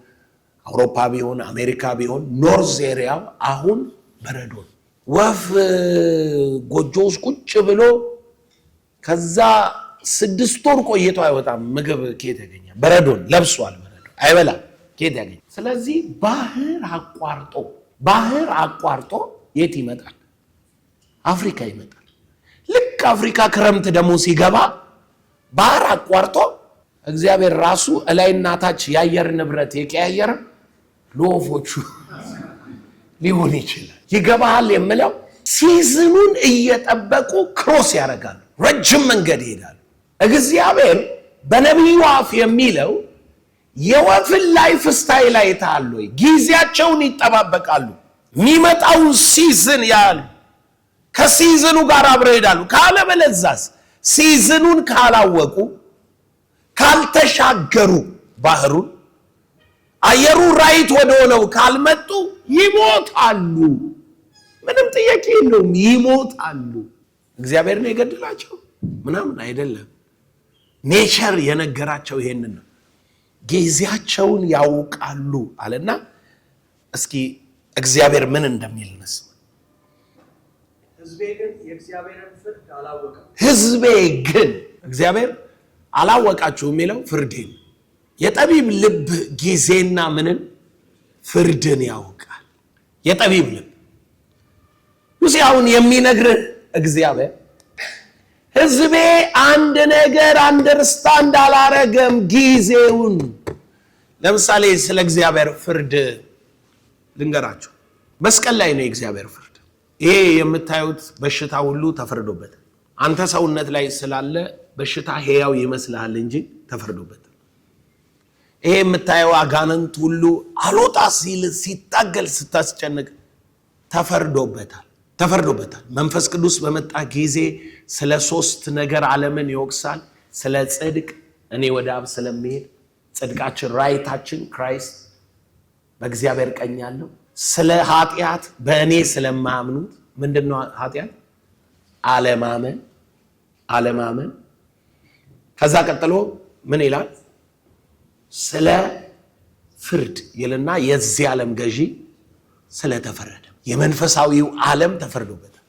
አውሮፓ ቢሆን አሜሪካ ቢሆን ኖርዝ ኤሪያው አሁን በረዶ። ወፍ ጎጆ ውስጥ ቁጭ ብሎ ከዛ 6 ወር ቆይቶ አይወጣም። ምግብ ከየት ያገኛል? በረዶን ለብሷል። በረዶ አይበላም። ከየት ያገኛል? ስለዚህ ባህር አቋርጦ የት ይመጣል? አፍሪካ ይመጣል። ልክ አፍሪካ ክረምት ደግሞ ሲገባ ባህር አቋርጦ እግዚአብሔር ራሱ እላይና ታች የአየር ንብረት የቀያየረ ለወፎቹ ሊሆን ይችላል። ይገባሃል የምለው ሲዝኑን እየጠበቁ ክሮስ ያደርጋሉ። ረጅም መንገድ ይሄዳሉ። እግዚአብሔር በነቢዩ አፍ የሚለው የወፍን ላይፍ ስታይል አይተሃል ወይ? ጊዜያቸውን ይጠባበቃሉ። የሚመጣውን ሲዝን ያሉ ከሲዝኑ ጋር አብረው ይሄዳሉ። ካለበለዛስ ሲዝኑን ካላወቁ ካልተሻገሩ ባህሩን አየሩ ራይት ወደ ሆነው ካልመጡ ይሞታሉ። ምንም ጥያቄ የለውም፣ ይሞታሉ። እግዚአብሔር ነው የገደላቸው ምናምን አይደለም። ኔቸር የነገራቸው ይሄንን ነው። ጊዜያቸውን ያውቃሉ አለና እስኪ እግዚአብሔር ምን እንደሚል እንስማ። ሕዝቤ ግን የእግዚአብሔርን ፍርድ አላወቀም። ሕዝቤ ግን እግዚአብሔር አላወቃችሁ የሚለው ፍርድን። የጠቢብ ልብ ጊዜና ምንን ፍርድን ያውቃል። የጠቢብ ልብ አሁን የሚነግርህ እግዚአብሔር ሕዝቤ አንድ ነገር አንደርስታንድ አላረገም ጊዜውን። ለምሳሌ ስለ እግዚአብሔር ፍርድ ልንገራችሁ። መስቀል ላይ ነው የእግዚአብሔር ፍርድ። ይሄ የምታዩት በሽታ ሁሉ ተፈርዶበት፣ አንተ ሰውነት ላይ ስላለ በሽታ ሕያው ይመስልሃል እንጂ ተፈርዶበት። ይሄ የምታየው አጋንንት ሁሉ አልወጣ ሲል ሲታገል ስታስጨንቅ ተፈርዶበታል። መንፈስ ቅዱስ በመጣ ጊዜ ስለ 3 ነገር ዓለምን ይወቅሳል። ስለ ጽድቅ እኔ ወደ አብ ስለሚሄድ ጽድቃችን ራይታችን ክራይስት በእግዚአብሔር ቀኝ ያለው። ስለ ኃጢአት በእኔ ስለማያምኑት ምንድነው ኃጢአት? አለማመን። ከዛ ቀጥሎ ምን ይላል? ስለ ፍርድ ይልና የዚህ ዓለም ገዢ ስለተፈረደ የመንፈሳዊው ዓለም ተፈርዶበታል።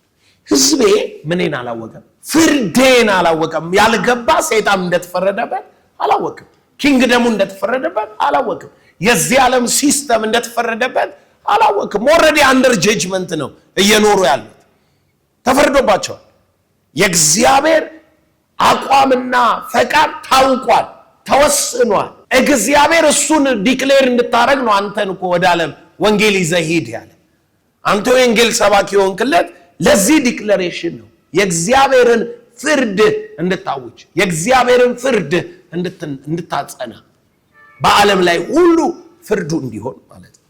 ሕዝቤ ምንን አላወቀም? ፍርዴን አላወቀም። ያልገባ ሰይጣን እንደተፈረደበት አላወቅም። ኪንግደሙ እንደተፈረደበት አላወቅም። የዚህ ዓለም ሲስተም እንደተፈረደበት አላወቅም። ኦልሬዲ አንደር ጀጅመንት ነው እየኖሩ ያሉት፣ ተፈርዶባቸዋል። የእግዚአብሔር አቋምና ፈቃድ ታውቋል፣ ተወስኗል። እግዚአብሔር እሱን ዲክሌር እንድታረግ ነው አንተን እኮ ወደ ዓለም ወንጌል ይዘህ ሂድ ያለ። አንተ ወንጌል ሰባኪ ሆንክለት ለዚህ ዲክለሬሽን ነው፣ የእግዚአብሔርን ፍርድ እንድታውጅ፣ የእግዚአብሔርን ፍርድ እንድታጸና፣ በዓለም ላይ ሁሉ ፍርዱ እንዲሆን ማለት ነው።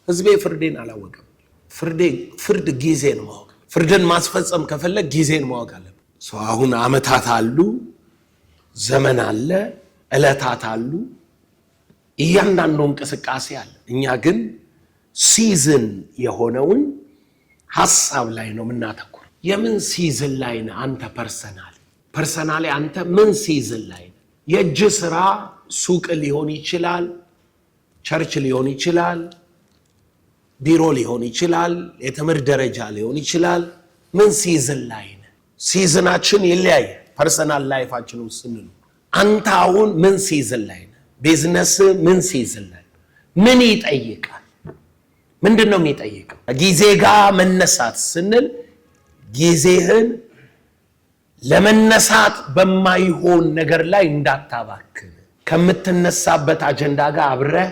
ህዝቤ ፍርዴን አላወቀም። ፍርድ ጊዜን ማወቅ፣ ፍርድን ማስፈጸም ከፈለግ ጊዜን ማወቅ አለብን። አሁን አመታት አሉ፣ ዘመን አለ፣ ዕለታት አሉ፣ እያንዳንዱ እንቅስቃሴ አለ። እኛ ግን ሲዝን የሆነውን ሐሳብ ላይ ነው የምናተኩር። የምን ሲዝን ላይ ነህ አንተ? ፐርሰናሊ አንተ ምን ሲዝን ላይ ነህ? የእጅ ስራ ሱቅ ሊሆን ይችላል፣ ቸርች ሊሆን ይችላል፣ ቢሮ ሊሆን ይችላል፣ የትምህርት ደረጃ ሊሆን ይችላል። ምን ሲዝን ላይ ነህ? ሲዝናችን ይለያየ። ፐርሰናል ላይፋችን ውስጥ ስንል አንተ አሁን ምን ሲዝን ላይ ነህ? ቢዝነስ ምን ሲዝን ላይ? ምን ይጠይቃል? ምንድን ነው የሚጠይቀው? ጊዜ ጋር መነሳት ስንል ጊዜህን ለመነሳት በማይሆን ነገር ላይ እንዳታባክን፣ ከምትነሳበት አጀንዳ ጋር አብረህ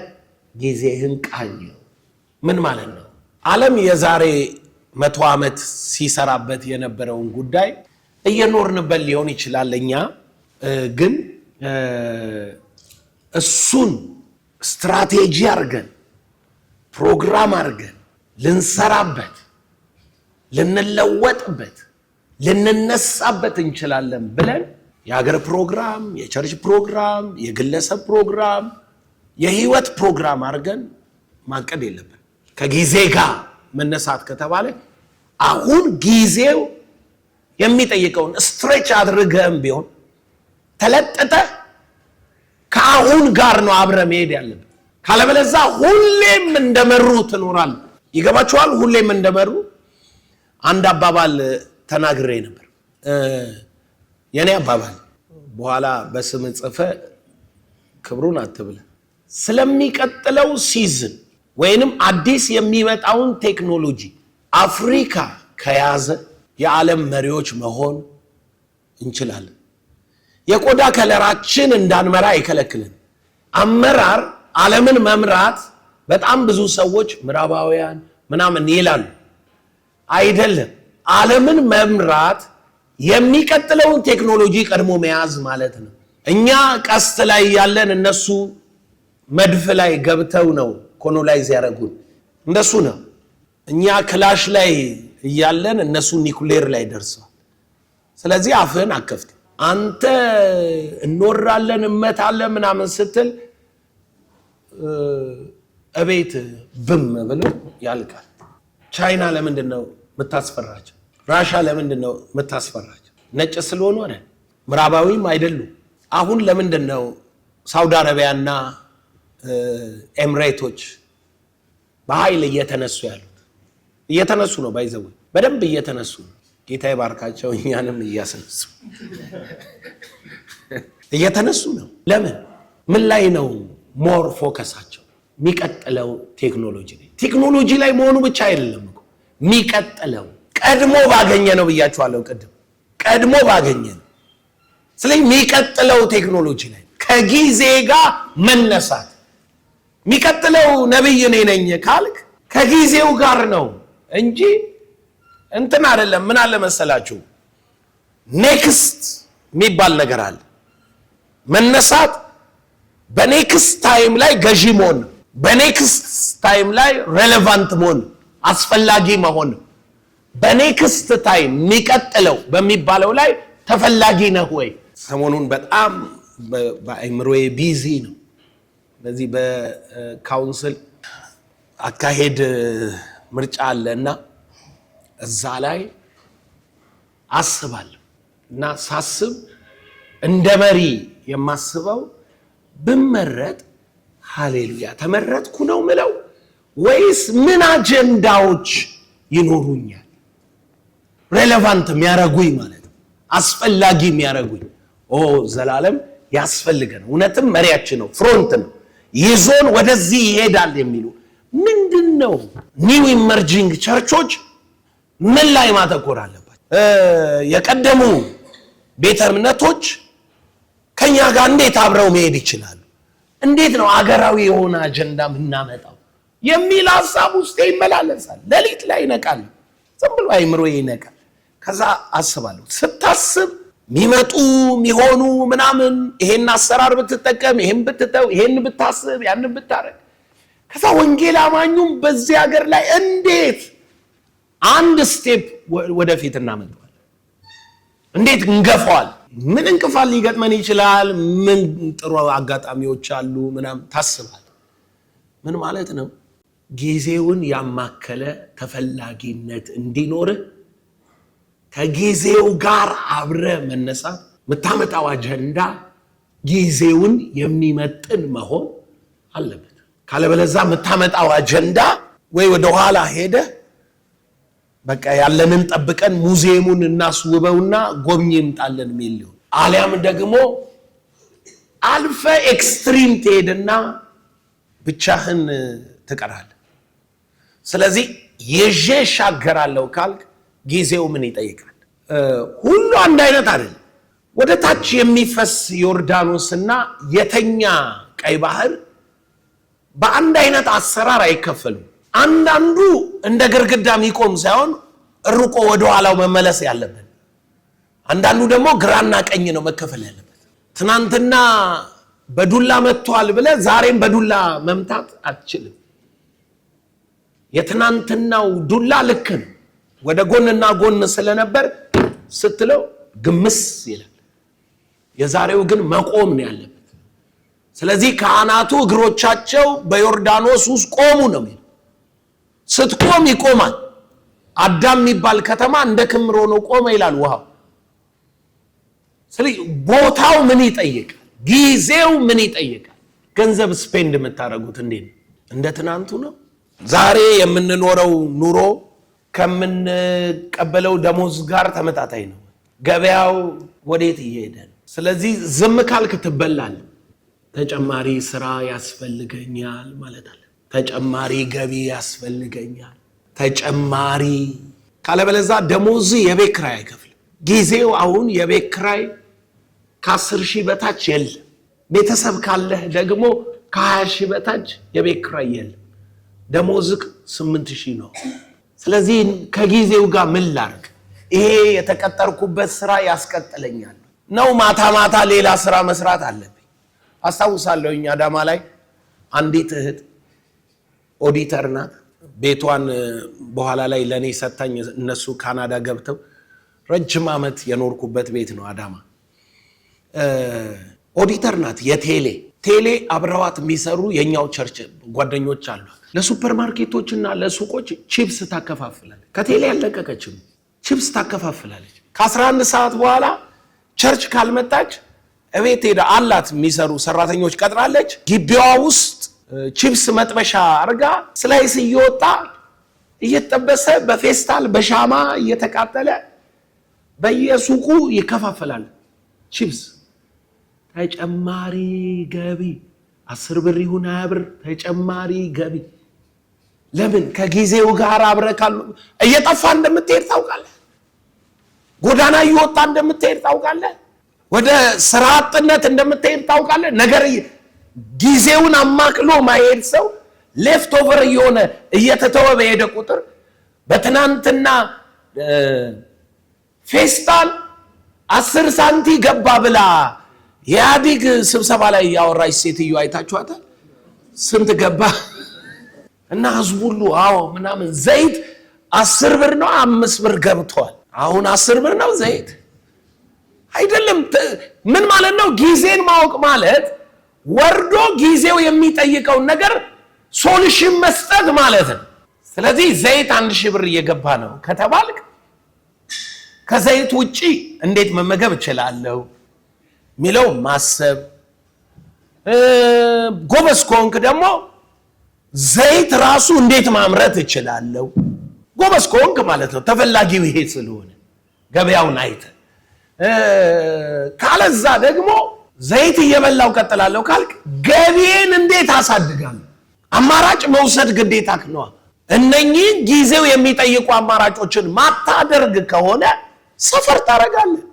ጊዜህን ቃኘው። ምን ማለት ነው? ዓለም የዛሬ 100 ዓመት ሲሰራበት የነበረውን ጉዳይ እየኖርንበት ሊሆን ይችላል። እኛ ግን እሱን ስትራቴጂ አድርገን ፕሮግራም አድርገን ልንሰራበት፣ ልንለወጥበት፣ ልንነሳበት እንችላለን ብለን የሀገር ፕሮግራም፣ የቸርች ፕሮግራም፣ የግለሰብ ፕሮግራም፣ የህይወት ፕሮግራም አድርገን ማቀድ የለብን። ከጊዜ ጋር መነሳት ከተባለ አሁን ጊዜው የሚጠይቀውን ስትሬች አድርገህም ቢሆን ተለጥጠ ከአሁን ጋር ነው አብረ መሄድ ያለብን። ካለበለዛ ሁሌም እንደመሩ ትኖራል። ይገባችኋል? ሁሌም እንደመሩ አንድ አባባል ተናግሬ ነበር። የኔ አባባል በኋላ በስም ጽፈ ክብሩን አትብለ። ስለሚቀጥለው ሲዝን ወይንም አዲስ የሚመጣውን ቴክኖሎጂ አፍሪካ ከያዘ የዓለም መሪዎች መሆን እንችላለን። የቆዳ ከለራችን እንዳንመራ አይከለክልን። አመራር ዓለምን መምራት በጣም ብዙ ሰዎች ምዕራባውያን ምናምን ይላሉ። አይደለም። ዓለምን መምራት የሚቀጥለውን ቴክኖሎጂ ቀድሞ መያዝ ማለት ነው። እኛ ቀስት ላይ ያለን እነሱ መድፍ ላይ ገብተው ነው ኮሎናይዝ ያደረጉን። እንደሱ ነው። እኛ ክላሽ ላይ እያለን እነሱ ኒኩሌር ላይ ደርሰዋል። ስለዚህ አፍህን አከፍት። አንተ እንወራለን እመታለን ምናምን ስትል እቤት ብም ብሎ ያልቃል። ቻይና ለምንድን ነው የምታስፈራቸው? ራሻ ለምንድን ነው የምታስፈራቸው? ነጭ ስለሆኑ አይደል? ምዕራባዊም አይደሉም። አሁን ለምንድን ነው ሳውዲ አረቢያና ኤምሬቶች በኃይል እየተነሱ ያሉት? እየተነሱ ነው፣ ባይዘው በደንብ እየተነሱ ነው። ጌታ ይባርካቸው፣ እኛንም እያስነሱ እየተነሱ ነው። ለምን? ምን ላይ ነው ሞር ፎከሳቸው? የሚቀጥለው ቴክኖሎጂ ላይ። ቴክኖሎጂ ላይ መሆኑ ብቻ አይደለም እኮ የሚቀጥለው ቀድሞ ባገኘ ነው ብያችኋለሁ ቅድም። ቀድሞ ባገኘ ነው። ስለዚህ የሚቀጥለው ቴክኖሎጂ ላይ ከጊዜ ጋር መነሳት። የሚቀጥለው ነብይ እኔ ነኝ ካልክ ከጊዜው ጋር ነው እንጂ እንትን አይደለም። ምን አለ መሰላችሁ? ኔክስት የሚባል ነገር አለ። መነሳት በኔክስት ታይም ላይ ገዢ መሆን፣ በኔክስት ታይም ላይ ሬሌቫንት መሆን፣ አስፈላጊ መሆን። በኔክስት ታይም የሚቀጥለው በሚባለው ላይ ተፈላጊ ነህ ወይ? ሰሞኑን በጣም በአእምሮዬ ቢዚ ነው። በዚህ በካውንስል አካሄድ ምርጫ አለና እዛ ላይ አስባለሁ እና ሳስብ እንደ መሪ የማስበው ብመረጥ ሃሌሉያ ተመረጥኩ ነው ምለው ወይስ ምን አጀንዳዎች ይኖሩኛል ሬሌቫንት የሚያረጉኝ ማለት ነው፣ አስፈላጊ የሚያረጉኝ። ዘላለም ያስፈልገን እውነትም መሪያችን ነው፣ ፍሮንት ነው፣ ይዞን ወደዚህ ይሄዳል የሚሉ ምንድነው? ኒው ኢመርጂንግ ቸርቾች ምን ላይ ማተኮር አለባቸው? የቀደሙ ቤተ እምነቶች ከኛ ጋር እንዴት አብረው መሄድ ይችላሉ? እንዴት ነው አገራዊ የሆነ አጀንዳ ምናመጣው የሚል ሐሳብ ውስጥ ይመላለሳል። ሌሊት ላይ ይነቃል። ዝም ብሎ አይምሮዬ ይነቃል። ከዛ አስባለሁ። ስታስብ የሚመጡ የሚሆኑ ምናምን ይሄን አሰራር ብትጠቀም፣ ይሄን ብትተው፣ ይሄን ብታስብ፣ ያን ብታረግ፣ ከዛ ወንጌል አማኙም በዚህ ሀገር ላይ እንዴት አንድ ስቴፕ ወደፊት እናመጣዋለን? እንዴት እንገፋዋል? ምን እንቅፋት ሊገጥመን ይችላል? ምን ጥሩ አጋጣሚዎች አሉ? ምናምን ታስባል። ምን ማለት ነው? ጊዜውን ያማከለ ተፈላጊነት እንዲኖርህ ከጊዜው ጋር አብረ መነሳት፣ የምታመጣው አጀንዳ ጊዜውን የሚመጥን መሆን አለበት። ካለበለዚያ የምታመጣው አጀንዳ ወይ ወደ ኋላ ሄደ በቃ ያለንን ጠብቀን ሙዚየሙን እናስውበውና ጎብኚ ይምጣልን የሚል ሊሆን፣ አሊያም ደግሞ አልፈ ኤክስትሪም ትሄድና ብቻህን ትቀራለህ። ስለዚህ ይዤ እሻገራለሁ ካልክ ጊዜው ምን ይጠይቃል? ሁሉ አንድ አይነት አይደለም። ወደ ታች የሚፈስ ዮርዳኖስና የተኛ ቀይ ባህር በአንድ አይነት አሰራር አይከፈሉም። አንዳንዱ እንደ ግርግዳ የሚቆም ሳይሆን ርቆ ወደ ኋላው መመለስ ያለበት፣ አንዳንዱ ደግሞ ግራና ቀኝ ነው መከፈል ያለበት። ትናንትና በዱላ መጥቷል ብለህ ዛሬም በዱላ መምታት አትችልም። የትናንትናው ዱላ ልክ ነው፣ ወደ ጎንና ጎን ስለነበር ስትለው ግምስ ይላል። የዛሬው ግን መቆም ነው ያለበት። ስለዚህ ካህናቱ እግሮቻቸው በዮርዳኖስ ውስጥ ቆሙ ነው የሚለው። ስትቆም ይቆማል። አዳም የሚባል ከተማ እንደ ክምር ሆኖ ቆመ ይላል ውሃው። ስለዚህ ቦታው ምን ይጠይቃል? ጊዜው ምን ይጠይቃል? ገንዘብ ስፔንድ የምታደርጉት እንዴት ነው? እንደ ትናንቱ ነው? ዛሬ የምንኖረው ኑሮ ከምንቀበለው ደሞዝ ጋር ተመጣጣኝ ነው? ገበያው ወዴት እየሄደ ነው? ስለዚህ ዝም ካልክ ትበላለህ። ተጨማሪ ስራ ያስፈልገኛል ማለት አለ። ተጨማሪ ገቢ ያስፈልገኛል። ተጨማሪ ካለበለዚያ ደሞዝ የቤት ኪራይ አይከፍልም። ጊዜው አሁን የቤት ኪራይ ከ10,000 በታች የለም። ቤተሰብ ካለህ ደግሞ ከ20,000 በታች የቤት ኪራይ የለም። ደሞዝክ 8,000 ነው። ስለዚህ ከጊዜው ጋር ምን ላድርግ? ይሄ የተቀጠርኩበት ስራ ያስቀጥለኛል ነው? ማታ ማታ ሌላ ስራ መስራት አለብኝ? አስታውሳለሁ እኛ አዳማ ላይ አንዲት እህት ኦዲተር ናት። ቤቷን በኋላ ላይ ለኔ ሰጣኝ። እነሱ ካናዳ ገብተው ረጅም ዓመት የኖርኩበት ቤት ነው አዳማ። ኦዲተር ናት። ቴሌ አብረዋት የሚሰሩ የኛው ቸርች ጓደኞች አሉ። ለሱፐር ማርኬቶችና ለሱቆች ቺፕስ ታከፋፍላለች። ከቴሌ ያለቀቀችም ቺፕስ ታከፋፍላለች። ከ11 ሰዓት በኋላ ቸርች ካልመጣች እቤት ሄዳ አላት የሚሰሩ ሰራተኞች ቀጥራለች። ግቢዋ ውስጥ ቺፕስ መጥበሻ አርጋ ስላይስ እየወጣ እየተጠበሰ በፌስታል በሻማ እየተቃጠለ በየሱቁ ይከፋፈላል ቺፕስ። ተጨማሪ ገቢ 10 ብር ይሁን 20 ብር ተጨማሪ ገቢ። ለምን? ከጊዜው ጋር አብረካሉ። እየጠፋ እንደምትሄድ ታውቃለህ። ጎዳና እየወጣ እንደምትሄድ ታውቃለህ። ወደ ስራ አጥነት እንደምትሄድ ታውቃለህ። ነገር ጊዜውን አማክሎ ማይሄድ ሰው ሌፍት ኦቨር እየሆነ እየተተወ በሄደ ቁጥር በትናንትና ፌስታል 10 ሳንቲ ገባ ብላ የኢህአዴግ ስብሰባ ላይ ያወራች ሴትዮ አይታችኋታል? ስንት ገባ እና ህዝቡ ሁሉ አዎ ምናምን። ዘይት 10 ብር ነው 5 ብር ገብቷል። አሁን 10 ብር ነው ዘይት አይደለም። ምን ማለት ነው? ጊዜን ማወቅ ማለት ወርዶ ጊዜው የሚጠይቀውን ነገር ሶሉሽን መስጠት ማለት ነው። ስለዚህ ዘይት 1,000 ብር እየገባ ነው ከተባልክ ከዘይት ውጪ እንዴት መመገብ እችላለሁ ሚለው ማሰብ። ጎበዝ ከሆንክ ደግሞ ዘይት ራሱ እንዴት ማምረት እችላለሁ ጎበዝ ከሆንክ ማለት ነው። ተፈላጊው ይሄ ስለሆነ ገበያውን አይተ ካለዛ ደግሞ ዘይት እየበላው ቀጥላለሁ ካልክ ገቢን እንዴት አሳድጋለሁ? አማራጭ መውሰድ ግዴታ ነው። እነኚህ ጊዜው የሚጠይቁ አማራጮችን ማታደርግ ከሆነ ሰፈር ታረጋለህ።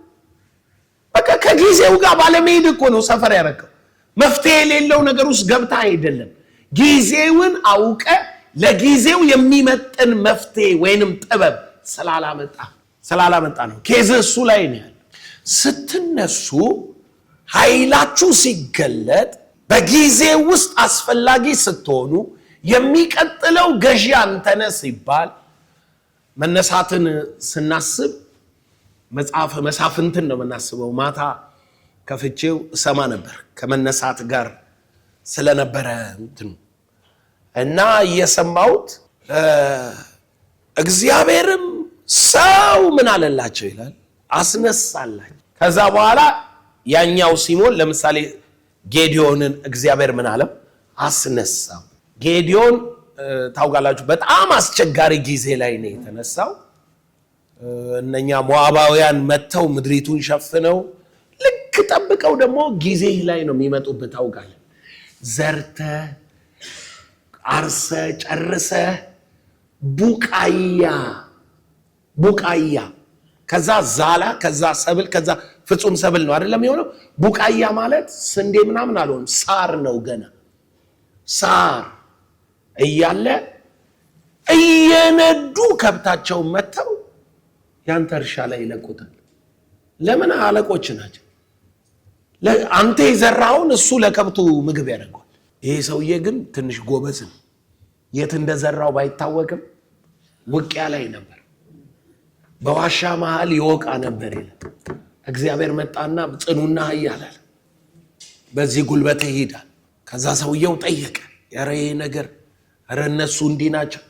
በቃ ከጊዜው ጋር ባለመሄድ እኮ ነው ሰፈር ያረከው። መፍትሄ የሌለው ነገር ውስጥ ገብታ አይደለም። ጊዜውን አውቀ ለጊዜው የሚመጥን መፍትሄ ወይንም ጥበብ ስላላመጣ ነው። ኬዝ እሱ ላይ ነው ያለው። ስትነሱ ኃይላችሁ ሲገለጥ በጊዜ ውስጥ አስፈላጊ ስትሆኑ የሚቀጥለው ገዢ አንተ ነህ ሲባል መነሳትን ስናስብ መጽሐፈ መሳፍንትን ነው የምናስበው። ማታ ከፍቼው እሰማ ነበር ከመነሳት ጋር ስለነበረ እና እየሰማሁት እግዚአብሔርም ሰው ምን አለላቸው ይላል አስነሳላቸው። ከዛ በኋላ ያኛው ሲሞን ለምሳሌ ጌዲዮንን እግዚአብሔር ምን አለው አስነሳው። ጌዲዮን ታውቃላችሁ በጣም አስቸጋሪ ጊዜ ላይ ነው የተነሳው። እነኛ ሞዓባውያን መተው ምድሪቱን ሸፍነው ልክ ጠብቀው ደግሞ ጊዜ ላይ ነው የሚመጡበት። ታውቃለህ ዘርተ አርሰ ጨርሰ ቡቃያ ከዛ ዛላ ከዛ ሰብል ከዛ ፍጹም ሰብል ነው አይደለም የሆነው። ቡቃያ ማለት ስንዴ ምናምን አልሆነም፣ ሳር ነው። ገና ሳር እያለ እየነዱ ከብታቸው መተው ያንተ እርሻ ላይ ይለቁታል። ለምን? አለቆች ናቸው። አንተ የዘራውን እሱ ለከብቱ ምግብ ያደርገዋል። ይሄ ሰውዬ ግን ትንሽ ጎበዝ ነው። የት እንደዘራው ባይታወቅም ውቂያ ላይ ነበር፣ በዋሻ መሃል ይወቃ ነበር ይላል። እግዚአብሔር መጣና ጽኑና ኃያል አለ፣ በዚህ ጉልበት ይሄዳል። ከዛ ሰውየው ጠየቀ፣ ኧረ ይሄ ነገር ኧረ እነሱ እንዲህ ናቸው።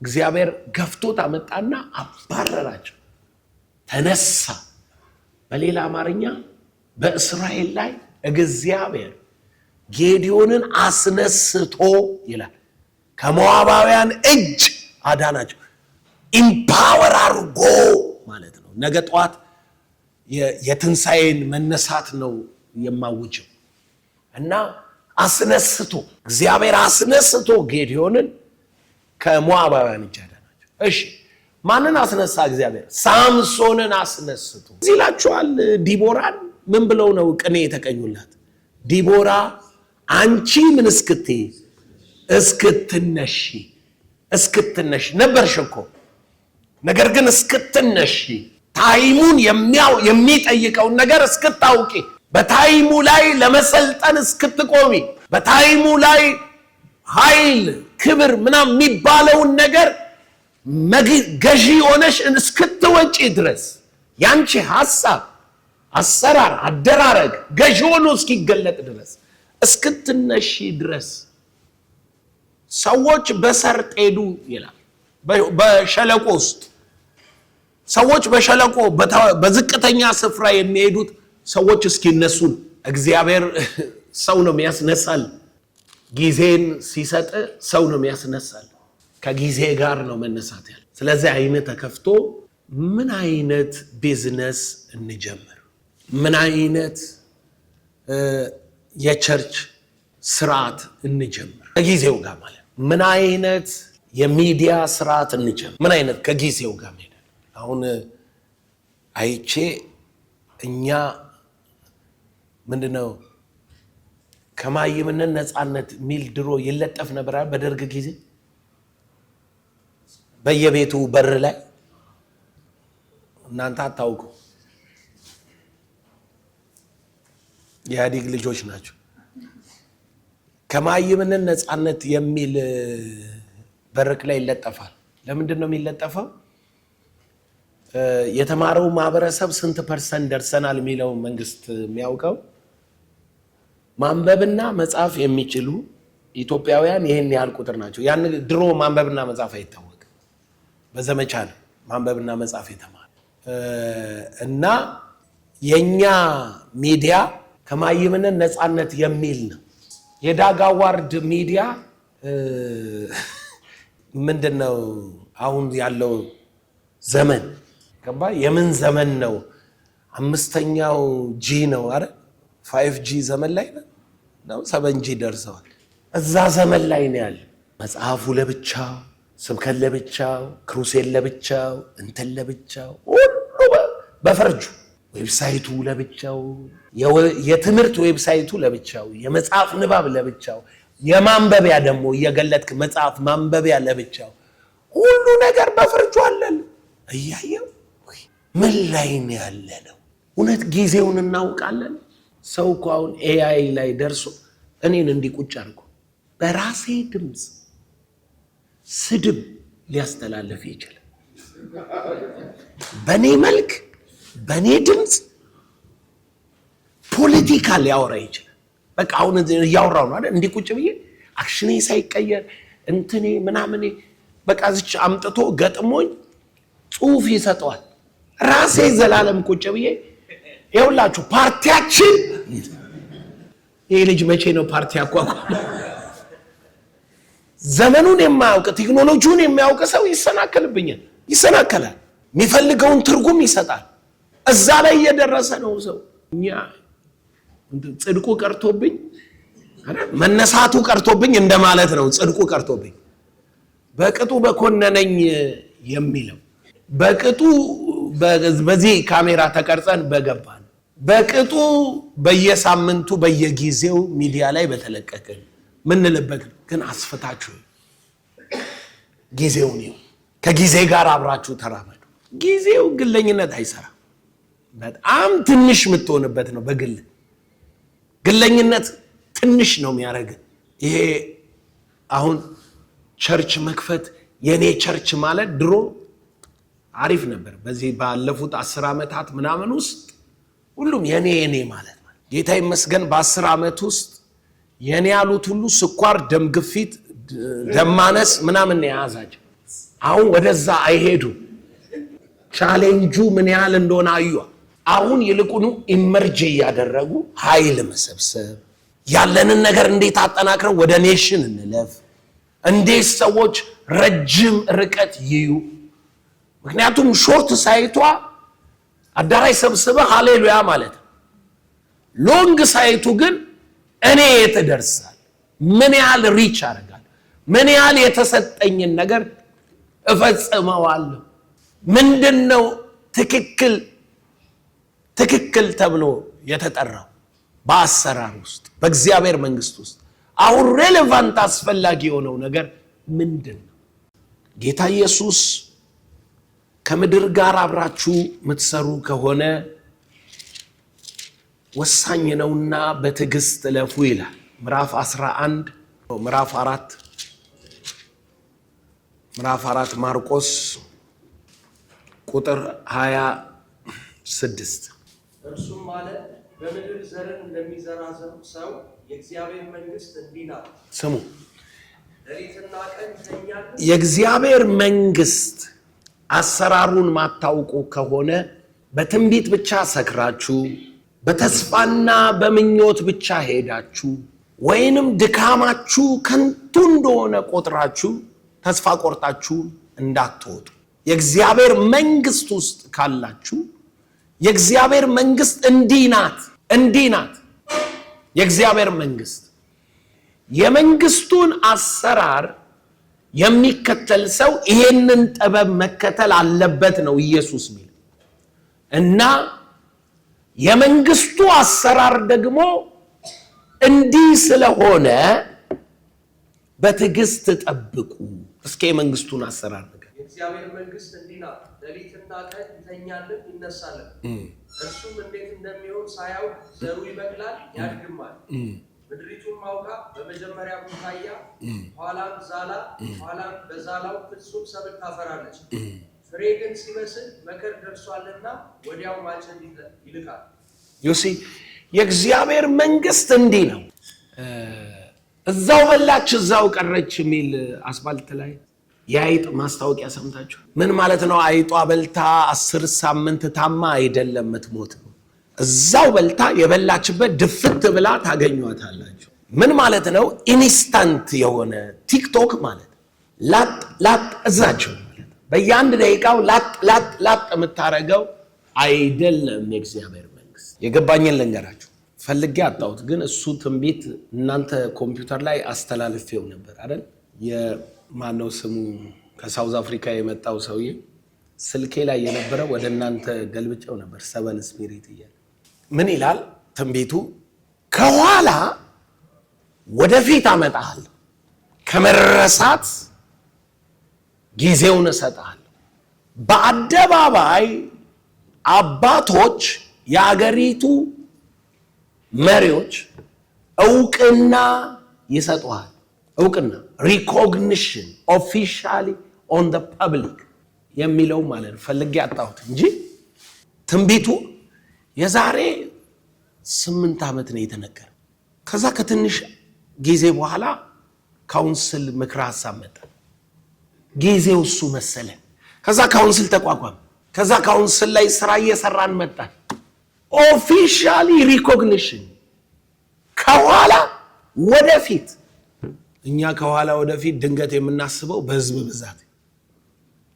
እግዚአብሔር ገፍቶት አመጣና አባረራቸው። ተነሳ። በሌላ አማርኛ በእስራኤል ላይ እግዚአብሔር ጌዲዮንን አስነስቶ ይላል ከሞዓባውያን እጅ አዳናቸው። ኢምፓወር አርጎ ማለት ነው። ነገ ጠዋት የትንሣኤን መነሳት ነው የማውጀው እና አስነስቶ እግዚአብሔር አስነስቶ ጌዲዮንን ከሞዓባውያን እጅ አዳናቸው። እሺ ማንን አስነሳ እግዚአብሔር? ሳምሶንን አስነስቶ እዚህ ይላችኋል። ዲቦራን ምን ብለው ነው ቅኔ የተቀኙላት? ዲቦራ አንቺ ምን እስክትነሺ ነበርሽ እኮ፣ ነገር ግን እስክትነሺ ታይሙን የሚጠይቀውን ነገር እስክታውቂ፣ በታይሙ ላይ ለመሰልጠን እስክትቆሚ፣ በታይሙ ላይ ኃይል ክብር ምናምን የሚባለውን ነገር ገዢ ሆነሽ እስክትወጪ ድረስ ያንቺ ሐሳብ፣ አሰራር፣ አደራረግ ገዢ ሆኖ እስኪገለጥ ድረስ እስክትነሺ ድረስ ሰዎች በሰርጥ ሄዱ ይላል። በሸለቆ ውስጥ ሰዎች በሸለቆ በዝቅተኛ ስፍራ የሚሄዱት ሰዎች እስኪነሱ እግዚአብሔር ሰው ነው የሚያስነሳል። ጊዜን ሲሰጥ ሰው ነው የሚያስነሳል። ከጊዜ ጋር ነው መነሳት ያለ። ስለዚህ አይነት ተከፍቶ ምን አይነት ቢዝነስ እንጀምር፣ ምን አይነት የቸርች ስርዓት እንጀምር ከጊዜው ጋር ማለት ምን አይነት የሚዲያ ስርዓት እንጀምር፣ ምን አይነት ከጊዜው ጋር ማለት አሁን አይቼ እኛ ምንድነው ከማይምነት ነፃነት ሚል ድሮ ይለጠፍ ነበር በደርግ ጊዜ በየቤቱ በር ላይ። እናንተ አታውቁ፣ የኢህአዴግ ልጆች ናቸው። ከማይምነት ነፃነት የሚል በርክ ላይ ይለጠፋል። ለምንድን ነው የሚለጠፈው? የተማረው ማህበረሰብ ስንት ፐርሰንት ደርሰናል የሚለው መንግስት የሚያውቀው፣ ማንበብና መጻፍ የሚችሉ ኢትዮጵያውያን ይህን ያህል ቁጥር ናቸው። ያን ድሮ ማንበብና መጻፍ አይታወቅም። በዘመቻ ነው ማንበብና መጻፍ የተማረ እና የኛ ሚዲያ ከማይምነት ነፃነት የሚል ነው። የዳግ አዋርድ ሚዲያ ምንድነው አሁን ያለው ዘመን ገባ? የምን ዘመን ነው? 5ኛው ጂ ነው አይደል? 5G ዘመን ላይ ነው 7G ደርሰዋል። እዛ ዘመን ላይ ነው ያለ። መጽሐፉ ለብቻው፣ ስብከት ለብቻው፣ ክሩሴን ለብቻው፣ እንትን ለብቻው፣ ሁሉ በፈርጁ። ዌብሳይቱ ለብቻው፣ የትምህርት ዌብሳይቱ ለብቻው፣ የመጽሐፍ ንባብ ለብቻው፣ የማንበቢያ ደግሞ እየገለጥክ መጽሐፍ ማንበቢያ ለብቻው፣ ሁሉ ነገር በፈርጁ አለን። እያየው ምን ላይ ነው ያለ ነው? እውነት ጊዜውን እናውቃለን? ሰው እኮ አሁን ኤአይ ላይ ደርሶ እኔን እንዲቁጭ አድርጎ በራሴ ድምፅ ስድብ ሊያስተላልፍ ይችላል። በእኔ መልክ በእኔ ድምፅ ፖለቲካ ሊያወራ ይችላል። በቃ አሁን እያወራው ነው አይደል? እንዲህ ቁጭ ብዬ አክሽኔ ሳይቀየር እንትኔ ምናምኔ በቃ ዝች አምጥቶ ገጥሞኝ ጽሑፍ ይሰጠዋል። ራሴ ዘላለም ቁጭ ብዬ ይኸውላችሁ ፓርቲያችን ይህ ልጅ መቼ ነው ፓርቲ አቋቋመ? ዘመኑን የማያውቅ ቴክኖሎጂውን የሚያውቅ ሰው ይሰናከልብኛል፣ ይሰናከላል። የሚፈልገውን ትርጉም ይሰጣል። እዛ ላይ እየደረሰ ነው ሰው። እኛ ጽድቁ ቀርቶብኝ መነሳቱ ቀርቶብኝ እንደማለት ነው። ጽድቁ ቀርቶብኝ በቅጡ በኮነነኝ የሚለው በቅጡ በዚህ ካሜራ ተቀርጸን በገባን በቅጡ በየሳምንቱ በየጊዜው ሚዲያ ላይ በተለቀቀን ምንልበት ግን አስፈታችሁ ጊዜው ነው። ከጊዜ ጋር አብራችሁ ተራመዱ። ጊዜው ግለኝነት አይሰራም። በጣም ትንሽ የምትሆንበት ነው። በግል ግለኝነት ትንሽ ነው የሚያደርግ። ይሄ አሁን ቸርች መክፈት የኔ ቸርች ማለት ድሮ አሪፍ ነበር። በዚህ ባለፉት 10 ዓመታት ምናምን ውስጥ ሁሉም የኔ ማለት ነው። ጌታ ይመስገን በ10 ዓመት ውስጥ የኔ ያሉት ሁሉ ስኳር፣ ደም ግፊት፣ ደም ማነስ ምናምን የያዛቸው አሁን ወደዛ አይሄዱ። ቻሌንጁ ምን ያህል እንደሆነ አዩ። አሁን ይልቁኑ ኢመርጅ እያደረጉ ኃይል መሰብሰብ፣ ያለንን ነገር እንዴት አጠናክረን ወደ ኔሽን እንለፍ፣ እንዴት ሰዎች ረጅም ርቀት ይዩ። ምክንያቱም ሾርት ሳይቷ አዳራሽ ሰብስበ ሃሌሉያ ማለት ነው። ሎንግ ሳይቱ ግን እኔ የት እደርሳለሁ፣ ምን ያህል ሪች አደርጋለሁ፣ ምን ያህል የተሰጠኝን ነገር እፈጽመዋለሁ፣ ምንድነው ትክክል ተብሎ የተጠራው በአሰራር ውስጥ በእግዚአብሔር መንግስት ውስጥ አሁን ሬሌቫንት አስፈላጊ የሆነው ነገር ምንድን ነው? ጌታ ኢየሱስ ከምድር ጋር አብራችሁ የምትሰሩ ከሆነ ወሳኝ ነውና በትዕግስት እለፉ ይላል። ምዕራፍ 4 ማርቆስ ቁጥር 26 እርሱም ማለት በምድር ዘርን እንደሚዘራ ሰው የእግዚአብሔር መንግስት እንዲህ ናት። ስሙ፣ ሌሊትና ቀን ይተኛል። የእግዚአብሔር መንግስት አሰራሩን ማታውቁ ከሆነ በትንቢት ብቻ ሰክራችሁ በተስፋና በምኞት ብቻ ሄዳችሁ ወይንም ድካማችሁ ከንቱ እንደሆነ ቆጥራችሁ ተስፋ ቆርጣችሁ እንዳትወጡ። የእግዚአብሔር መንግስት ውስጥ ካላችሁ የእግዚአብሔር መንግስት እንዲህ ናት። የእግዚአብሔር መንግስት የመንግስቱን አሰራር የሚከተል ሰው ይሄንን ጥበብ መከተል አለበት ነው ኢየሱስ ሚል እና የመንግስቱ አሰራር ደግሞ እንዲህ ስለሆነ በትዕግስት ጠብቁ። እስኪ የመንግስቱን አሰራር ነገር የእግዚአብሔር መንግስት እንዲህ ናት። ሌሊትና ቀን ይተኛልን ይነሳልን። እርሱም እንዴት እንደሚሆን ሳያውቅ ዘሩ ይበቅላል ያድግማል። ምድሪቱን ማውቃ በመጀመሪያ ቡቃያ፣ ኋላም ዛላ፣ ኋላም በዛላው ፍጹም ሰብል ታፈራለች። ፍሬ ግን ሲመስል መከር ደርሷልና ወዲያው ማጨድ ይልቃል። ዩሲ የእግዚአብሔር መንግስት እንዲህ ነው። እዛው በላች እዛው ቀረች የሚል አስፋልት ላይ የአይጥ ማስታወቂያ ሰምታችሁ? ምን ማለት ነው? አይጧ በልታ 10 ሳምንት ታማ አይደለም የምትሞት ነው። እዛው በልታ የበላችበት ድፍት ብላ ታገኟታላችሁ። ምን ማለት ነው? ኢንስታንት የሆነ ቲክቶክ ማለት ላጥ እዛቸው ማለት በየአንድ ደቂቃው ላጥ የምታረገው አይደለም። የእግዚአብሔር መንግስት የገባኝን ልንገራችሁ። ፈልጌ አጣሁት። ግን እሱ ትንቢት እናንተ ኮምፒውተር ላይ አስተላልፌው ነበር አይደል? የማነው ስሙ ከሳውዝ አፍሪካ የመጣው ሰውዬ ስልኬ ላይ የነበረ ወደ እናንተ ገልብጨው ነበር። 7 ስፒሪት እያለ ምን ይላል ትንቢቱ? ከኋላ ወደፊት አመጣለሁ፣ ከመረሳት ጊዜውን እሰጥሃለሁ። በአደባባይ አባቶች፣ የአገሪቱ መሪዎች እውቅና ይሰጡሃል። እውቅና ሪኮግኒሽን ኦፊሻሊ ኦን ዘ ፐብሊክ የሚለው ማለት ነው። ፈልጌ አጣሁት እንጂ ትንቢቱ የዛሬ 8 ዓመት ነው የተነገረ። ከዛ ከትንሽ ጊዜ በኋላ ካውንስል ምክረ ሐሳብ መጣ። ጊዜው እሱ መሰለ። ከዛ ካውንስል ተቋቋመ። ከዛ ካውንስል ላይ ስራ እየሰራን መጣን። ኦፊሻሊ ሪኮግኒሽን ከኋላ ወደፊት። እኛ ከኋላ ወደፊት ድንገት የምናስበው በህዝብ ብዛት።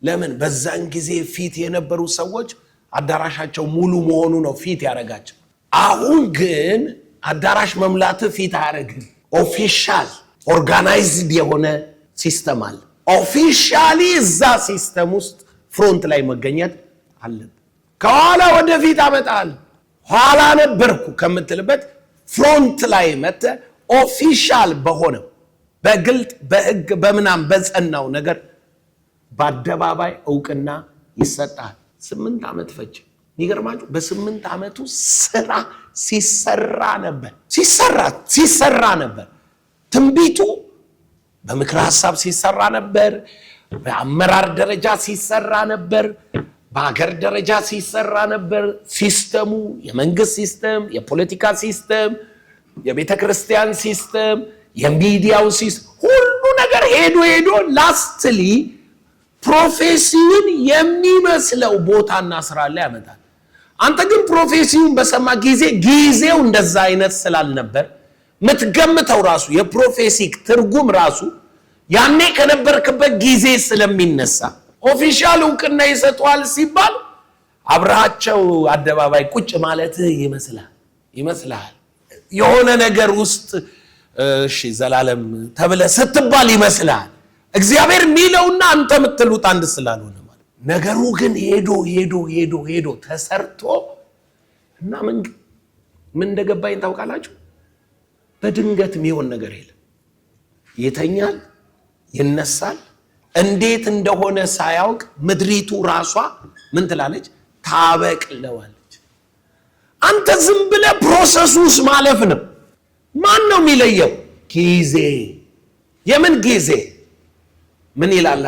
ለምን? በዛን ጊዜ ፊት የነበሩ ሰዎች አዳራሻቸው ሙሉ መሆኑ ነው ፊት ያደረጋቸው። አሁን ግን አዳራሽ መሙላት ፊት አያደርግም። ኦፊሻል ኦርጋናይዝድ የሆነ ሲስተም አለ። ኦፊሻሊ እዛ ሲስተም ውስጥ ፍሮንት ላይ መገኘት አለብን። ከኋላ ወደፊት አመጣል። ኋላ ነበርኩ ከምትልበት ፍሮንት ላይ መተ ኦፊሻል በሆነው በግልጥ በህግ በምናም በጸናው ነገር በአደባባይ እውቅና ይሰጣል። 8 ዓመት ፈጀ። የሚገርማችሁ በ8 ዓመቱ ስራ ሲሰራ ነበር። ትንቢቱ በምክረ ሐሳብ ሲሰራ ነበር። በአመራር ደረጃ ሲሰራ ነበር። በአገር ደረጃ ሲሰራ ነበር። ሲስተሙ፣ የመንግስት ሲስተም፣ የፖለቲካ ሲስተም፣ የቤተ ክርስቲያን ሲስተም፣ የሚዲያው ሲስተም፣ ሁሉ ነገር ሄዶ ላስትሊ ፕሮፌሲውን የሚመስለው ቦታና ስራ ላይ ያመጣል። አንተ ግን ፕሮፌሲውን በሰማ ጊዜው እንደዛ አይነት ስላልነበር ምትገምተው ራሱ የፕሮፌሲክ ትርጉም ራሱ ያኔ ከነበርክበት ጊዜ ስለሚነሳ ኦፊሻል እውቅና ይሰጧል ሲባል አብራቸው አደባባይ ቁጭ ማለት ይመስላል። የሆነ ነገር ውስጥ እሺ ዘላለም ተብለ ስትባል ይመስላል። እግዚአብሔር የሚለውና አንተ የምትሉት አንድ ስላልሆነ ማለት። ነገሩ ግን ሄዶ ተሰርቶ እና ምን እንደገባኝ ታውቃላችሁ? በድንገት የሚሆን ነገር የለም። ይተኛል፣ ይነሳል። እንዴት እንደሆነ ሳያውቅ ምድሪቱ ራሷ ምን ትላለች? ታበቅለዋለች። አንተ ዝም ብለህ ፕሮሰስ ውስጥ ማለፍ ነው። ማን ነው የሚለየው? ጊዜ። የምን ጊዜ? ምን ይላል?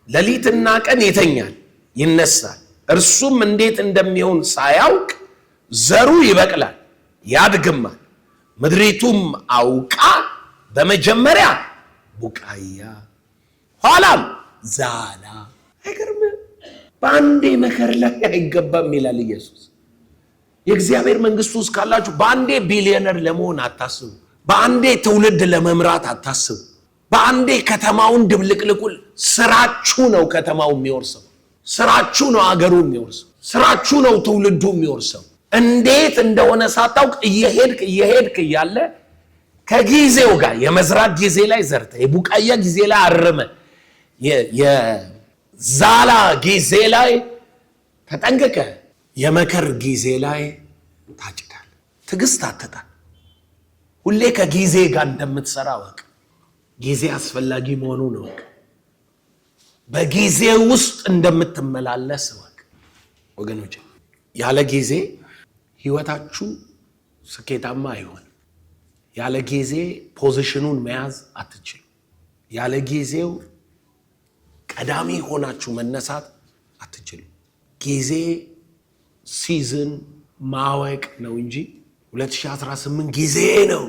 ሌሊትና ቀን ይተኛል፣ ይነሳል። እርሱም እንዴት እንደሚሆን ሳያውቅ ዘሩ ይበቅላል፣ ያድግማል። ምድሪቱም አውቃ በመጀመሪያ ቡቃያ ኋላም ዛላ። አይገርምም? በአንዴ መከር ላይ አይገባም ይላል ኢየሱስ። የእግዚአብሔር መንግስት ውስጥ ካላችሁ በአንዴ ቢሊዮነር ለመሆን አታስቡ። በአንዴ ትውልድ ለመምራት አታስቡ። በአንዴ ከተማውን ድብልቅልቁል። ስራችሁ ነው ከተማው የሚወርሰው። ስራችሁ ነው አገሩ የሚወርሰው። ስራችሁ ነው ትውልዱ የሚወርሰው። እንዴት እንደሆነ ሳታውቅ እየሄድክ እያለ ከጊዜው ጋር የመዝራት ጊዜ ላይ ዘርተ፣ የቡቃያ ጊዜ ላይ አርመ፣ የዛላ ጊዜ ላይ ተጠንቀቀ፣ የመከር ጊዜ ላይ ታጭዳል። ትዕግስት አትጣል። ሁሌ ከጊዜ ጋር እንደምትሰራ ወቅ። ጊዜ አስፈላጊ መሆኑን ወቅ። በጊዜ ውስጥ እንደምትመላለስ ወቅ። ወገኖች ያለ ጊዜ ህይወታችሁ ስኬታማ አይሆን። ያለ ጊዜ ፖዚሽኑን መያዝ አትችሉ። ያለ ጊዜው ቀዳሚ ሆናችሁ መነሳት አትችሉ። ጊዜ ሲዝን ማወቅ ነው እንጂ 2018 ጊዜ ነው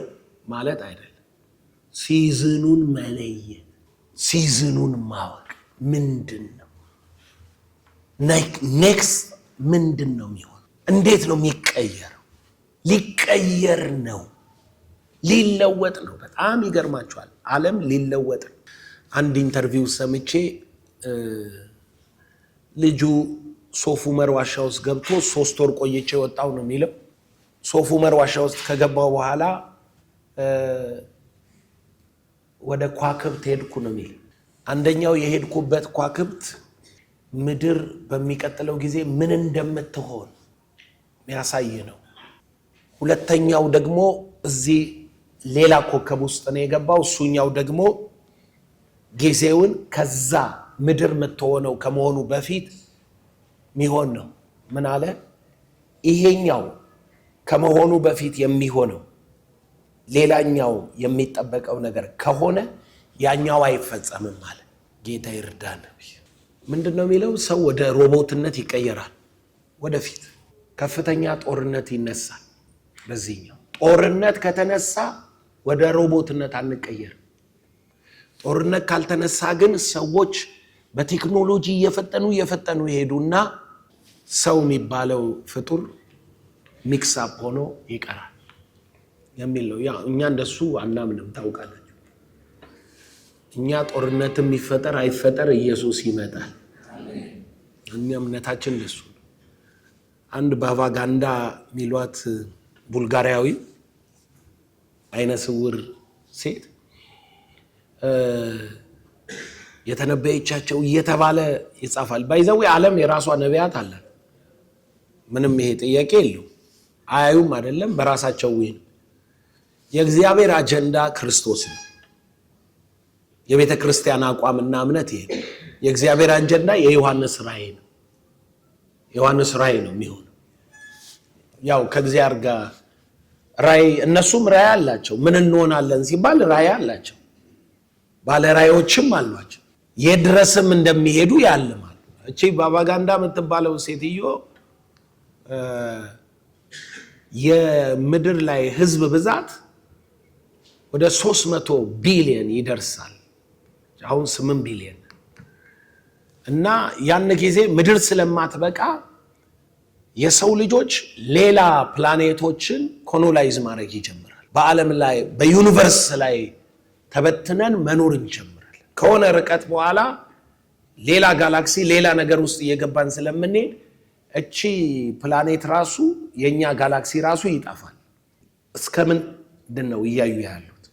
ማለት አይደለም። ሲዝኑን መለየት፣ ሲዝኑን ማወቅ ምንድን ነው? ኔክስት ምንድን ነው የሚሆነው? እንዴት ነው የሚቀየረው? ሊቀየር ነው፣ ሊለወጥ ነው። በጣም ይገርማችኋል። ዓለም ሊለወጥ ነው። አንድ ኢንተርቪው ሰምቼ ልጁ ሶፍ ዑመር ዋሻ ውስጥ ገብቶ 3 ወር ቆይቼ ወጣው ነው የሚለው። ሶፍ ዑመር ዋሻ ውስጥ ከገባው በኋላ ወደ ኳክብት ሄድኩ ነው የሚል። አንደኛው የሄድኩበት ኳክብት ምድር በሚቀጥለው ጊዜ ምን እንደምትሆን የሚያሳይ ነው። ሁለተኛው ደግሞ እዚህ ሌላ ኮከብ ውስጥ ነው የገባው። እሱኛው ደግሞ ጊዜውን ከዛ ምድር የምትሆነው ከመሆኑ በፊት የሚሆን ነው። ምን አለ? ይሄኛው ከመሆኑ በፊት የሚሆነው ሌላኛው የሚጠበቀው ነገር ከሆነ ያኛው አይፈጸምም አለ። ጌታ ይርዳን። ምንድነው የሚለው? ሰው ወደ ሮቦትነት ይቀየራል። ወደፊት ከፍተኛ ጦርነት ይነሳል። በዚህኛው ጦርነት ከተነሳ ወደ ሮቦትነት አንቀየርም። ጦርነት ካልተነሳ ግን ሰዎች በቴክኖሎጂ እየፈጠኑ ይሄዱና ሰው የሚባለው ፍጡር ሚክስ አፕ ሆኖ ይቀራል የሚል ነው። ያ እኛ እንደሱ አናምንም። ታውቃላችሁ፣ እኛ ጦርነትም ይፈጠር አይፈጠር ኢየሱስ ይመጣል። እኛ እምነታችን እንደሱ ነው። አንድ ባቫጋንዳ ሚሏት ቡልጋሪያዊ አይነ ስውር ሴት የተነበየቻቸው እየተባለ ይጻፋል። ባይዘው ዓለም የራሷ ነቢያት አላት። ምንም ይሄ ጥያቄ የለው። አያዩም አይደለም፣ በራሳቸው ወይ የእግዚአብሔር አጀንዳ ክርስቶስ ነው። የቤተ ክርስቲያን አቋምና እምነት ይሄ ነው። የእግዚአብሔር አጀንዳ የዮሐንስ ራእይ ነው። ዮሐንስ ራእይ ነው የሚሆነው። ያው ከእግዚአብሔር ጋር ራእይ፣ እነሱም ራእይ አላቸው። ምን እንሆናለን ሲባል ራእይ አላቸው። ባለ ራእዮችም አሏቸው። የድረስም እንደሚሄዱ ያልማሉ። እቺ ባቫጋንዳ የምትባለው ሴትዮ የምድር ላይ ህዝብ ብዛት ወደ 300 ቢሊዮን ይደርሳል። አሁን 8 ቢሊዮን እና ያን ጊዜ ምድር ስለማትበቃ የሰው ልጆች ሌላ ፕላኔቶችን ኮሎናይዝ ማድረግ ይጀምራል። በዓለም ላይ በዩኒቨርስ ላይ ተበትነን መኖር እንጀምራለን። ከሆነ ርቀት በኋላ ሌላ ጋላክሲ ሌላ ነገር ውስጥ እየገባን ስለምንሄድ እቺ ፕላኔት ራሱ የኛ ጋላክሲ ራሱ ይጠፋል። እስከምን ነው እያዩ ያሉት?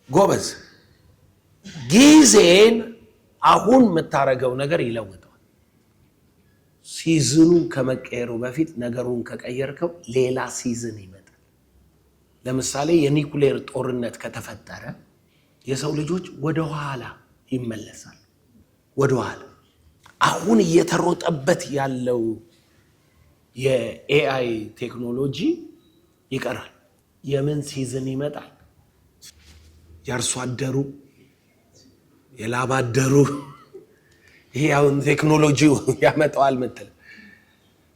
ጎበዝ፣ ጊዜን አሁን የምታረገው ነገር ይለውጠዋል። ሲዝኑ ከመቀየሩ በፊት ነገሩን ከቀየርከው ሌላ ሲዝን ይመጣል። ለምሳሌ የኒኩሌር ጦርነት ከተፈጠረ የሰው ልጆች ወደ ኋላ ይመለሳል። ወደ ኋላ አሁን እየተሮጠበት ያለው የኤአይ ቴክኖሎጂ ይቀራል። የምን ሲዝን ይመጣል? የአርሶ አደሩ፣ የላብ አደሩ፣ ይሄ አሁን ቴክኖሎጂው ያመጣዋል ምትል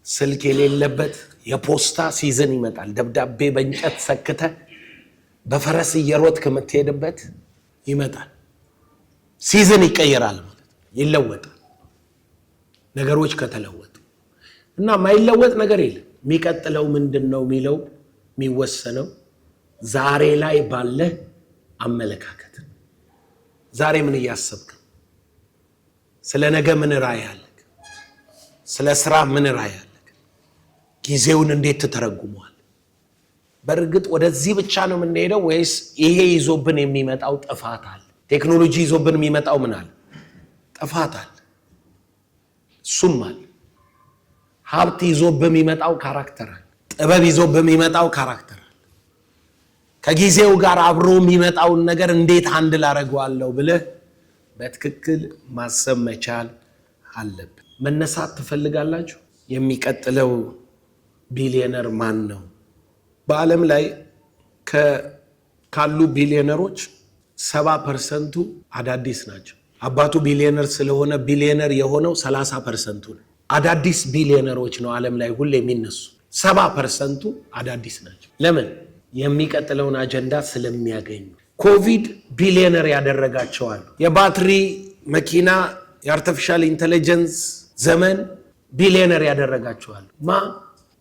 ስልክ የሌለበት የፖስታ ሲዝን ይመጣል። ደብዳቤ በእንጨት ሰክተ በፈረስ እየሮጥክ የምትሄድበት ይመጣል። ሲዝን ይቀየራል ማለት ይለወጣል። ነገሮች ከተለወጡ እና ማይለወጥ ነገር የለም። የሚቀጥለው ምንድነው የሚለው የሚወሰነው ዛሬ ላይ ባለ አመለካከት። ዛሬ ምን እያሰብክ? ስለ ነገ ምን ራእይ አለክ? ስለ ስራ ምን ራእይ አለክ? ጊዜውን እንዴት ትተረጉመዋል? በእርግጥ ወደዚህ ብቻ ነው የምንሄደው ወይስ ይሄ ይዞብን የሚመጣው ጥፋት አለ? ቴክኖሎጂ ይዞብን የሚመጣው ምን አለ? ጥፋት አለ። እሱም አለ። ሀብት ይዞብን የሚመጣው ካራክተር አለ። ጥበብ ይዞብን የሚመጣው ካራክተር አለ። ከጊዜው ጋር አብሮ የሚመጣውን ነገር እንዴት አንድ ላደርገዋለሁ ብለህ በትክክል ማሰብ መቻል አለብን። መነሳት ትፈልጋላችሁ? የሚቀጥለው ቢሊዮነር ማን ነው? በዓለም ላይ ካሉ ቢሊዮነሮች 70% አዳዲስ ናቸው። አባቱ ቢሊዮነር ስለሆነ ቢሊዮነር የሆነው 30% ነው። አዳዲስ ቢሊዮነሮች ነው ዓለም ላይ ሁሌ የሚነሱ። 70% አዳዲስ ናቸው። ለምን? የሚቀጥለውን አጀንዳ ስለሚያገኙ። ኮቪድ ቢሊዮነር ያደረጋቸዋል። የባትሪ መኪና፣ የአርቲፊሻል ኢንተለጀንስ ዘመን ቢሊዮነር ያደረጋቸዋል።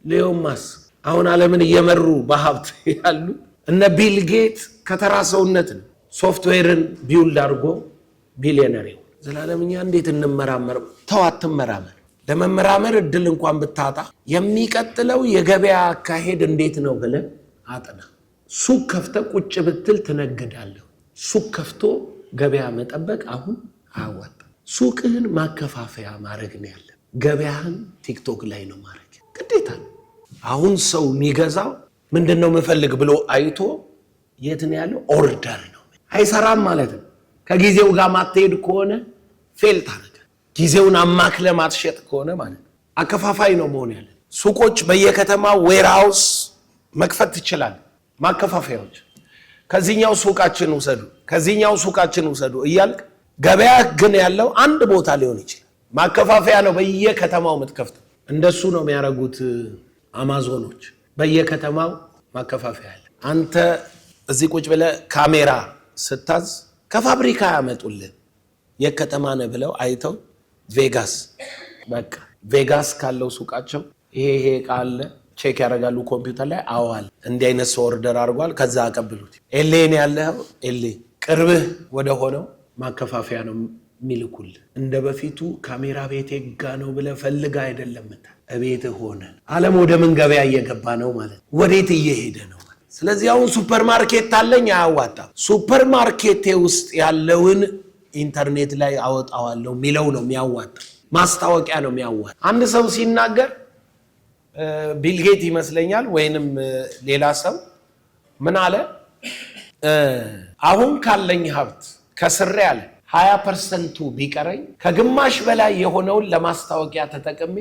ሌዮን ማስክ አሁን ዓለምን እየመሩ በሀብት ያሉ እነ ቢል ጌት ከተራ ሰውነት ነው ሶፍትዌርን ቢውልድ አድርጎ ቢሊዮነር ይሆን። ዘላለምኛ እንዴት እንመራመር? ተው አትመራመር። ለመመራመር እድል እንኳን ብታጣ የሚቀጥለው የገበያ አካሄድ እንዴት ነው ብለህ አጥና። ሱቅ ከፍተህ ቁጭ ብትል ትነግዳለህ። ሱቅ ከፍቶ ገበያ መጠበቅ አሁን አያዋጣም። ሱቅህን ማከፋፈያ ማድረግ ነው ያለ። ገበያህን ቲክቶክ ላይ ነው ማድረግ ግዴታ ነው። አሁን ሰው የሚገዛው ምንድነው የምፈልግ ብሎ አይቶ የት ነው ያለው? ኦርደር ነው። አይሰራም ማለት ነው። ከጊዜው ጋር ማትሄድ ከሆነ ፌል ታደርጋለህ። ጊዜውን አማክለ ማትሸጥ ከሆነ ማለት ነው። አከፋፋይ ነው መሆን ያለ። ሱቆች በየከተማው ዌርሃውስ መክፈት ትችላለህ። ማከፋፈያዎች ከዚህኛው ሱቃችን ውሰዱ፣ ከዚህኛው ሱቃችን ውሰዱ እያልክ ገበያ ግን ያለው አንድ ቦታ ሊሆን ይችላል። ማከፋፈያ ነው በየከተማው የምትከፍተው። እንደሱ ነው የሚያደርጉት አማዞኖች። በየከተማው ማከፋፈያ አለ። አንተ እዚህ ቁጭ ብለህ ካሜራ ስታዝ ከፋብሪካ ያመጡልህ የከተማ ነህ ብለው አይተው ቬጋስ በቃ ቬጋስ ካለው ሱቃቸው ይሄ ቃል ቼክ ያደርጋሉ ኮምፒውተር ላይ አዋል እንዲህ አይነት ሰው ኦርደር አድርጓል። ከዛ አቀብሉት። ኤሌን ያለው ኤሌ ቅርብህ ወደ ሆነው ማከፋፈያ ነው የሚልኩልህ። እንደ በፊቱ ካሜራ ቤት ጋ ነው ብለህ ፈልጋ አይደለም እቤትህ ሆነ። ዓለም ወደ ምን ገበያ እየገባ ነው ማለት ነው? ወዴት እየሄደ ነው? ስለዚህ አሁን ሱፐርማርኬት አለኝ አያዋጣም። ሱፐርማርኬቴ ውስጥ ያለውን ኢንተርኔት ላይ አወጣዋለሁ የሚለው ነው የሚያዋጣ። ማስታወቂያ ነው የሚያዋጣ። አንድ ሰው ሲናገር ቢልጌት ይመስለኛል ወይንም ሌላ ሰው ምን አለ? አሁን ካለኝ ሀብት ከስሬ አለ 20% ቢቀረኝ ከግማሽ በላይ የሆነውን ለማስታወቂያ ተጠቅሜ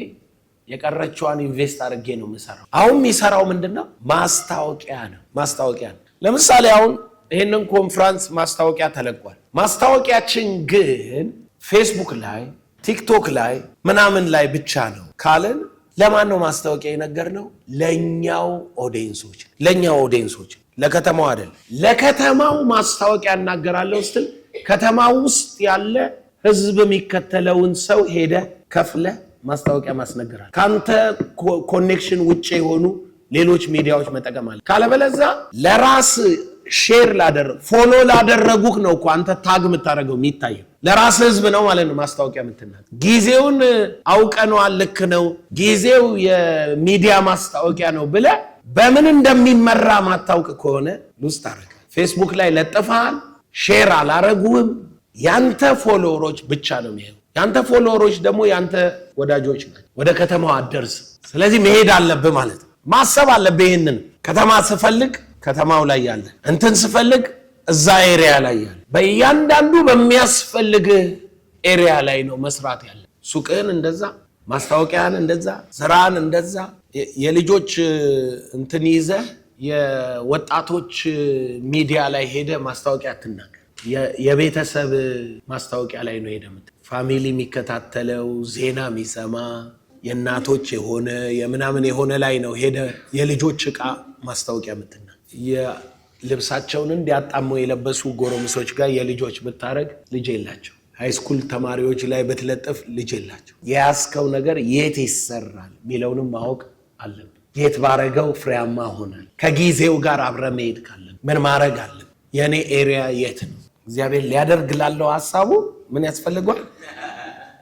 የቀረችዋን ኢንቨስት አድርጌ ነው የምሰራው። አሁን የሚሰራው ምንድነው? ማስታወቂያ ነው። ማስታወቂያ ነው። ለምሳሌ አሁን ይህንን ኮንፍራንስ ማስታወቂያ ተለቋል። ማስታወቂያችን ግን ፌስቡክ ላይ ቲክቶክ ላይ ምናምን ላይ ብቻ ነው ካልን ለማን ነው ማስታወቂያ የነገርነው? ለኛው ኦዲየንሶች፣ ለከተማው አይደለም። ለከተማው ማስታወቂያ እናገራለሁ ስትል ከተማው ውስጥ ያለ ህዝብ የሚከተለውን ሰው ሄደ ከፍለ ማስታወቂያ ማስነገራል። ካንተ ኮኔክሽን ውጪ የሆኑ ሌሎች ሚዲያዎች መጠቀም አለ። ካለበለዚያ ለራስ ሼር ፎሎ ላደረጉህ ነው እኮ አንተ ታግ የምታደርገው የሚታየው ለራስ ህዝብ ነው ማለት ነው። ማስታወቂያ የምትናገር ጊዜውን አውቀነዋል። ልክ ነው፣ ጊዜው የሚዲያ ማስታወቂያ ነው ብለህ በምን እንደሚመራ ማታውቅ ከሆነ ሉዝ ታደርጋለህ። ፌስቡክ ላይ ለጥፈሃል፣ ሼር አላረጉህም። ያንተ ፎሎወሮች ብቻ ነው የሚያዩ። ያንተ ፎሎወሮች ደግሞ ያንተ ወዳጆች ናቸው። ወደ ከተማው አደርስ። ስለዚህ መሄድ አለብህ ማለት ነው። ማሰብ አለብህ። ይሄንን ከተማ ስፈልግ ከተማው ላይ ያለ እንትን ስፈልግ እዛ ኤሪያ ላይ ያለ በእያንዳንዱ በሚያስፈልግህ ኤሪያ ላይ ነው መስራት ያለ። ሱቅህን እንደዛ፣ ማስታወቂያን እንደዛ፣ ስራን እንደዛ። የልጆች እንትን ይዘህ የወጣቶች ሚዲያ ላይ ሄደ ማስታወቂያ አትናገር። የቤተሰብ ማስታወቂያ ላይ ነው ሄደ ፋሚሊ የሚከታተለው ዜና የሚሰማ የእናቶች የሆነ የምናምን የሆነ ላይ ነው ሄደ የልጆች ዕቃ ማስታወቂያ ምትና የልብሳቸውን እንዲያጣመው የለበሱ ጎረምሶች ጋር የልጆች ብታረግ ልጅ የላቸው። ሃይስኩል ተማሪዎች ላይ ብትለጥፍ ልጅ የላቸው። የያዝከው ነገር የት ይሰራል የሚለውንም ማወቅ አለብን። የት ባረገው ፍሬያማ ሆናል። ከጊዜው ጋር አብረ መሄድ ካለን ምን ማድረግ አለን? የኔ ኤሪያ የት ነው? እግዚአብሔር ሊያደርግ ላለው ሐሳቡ ምን ያስፈልጓል?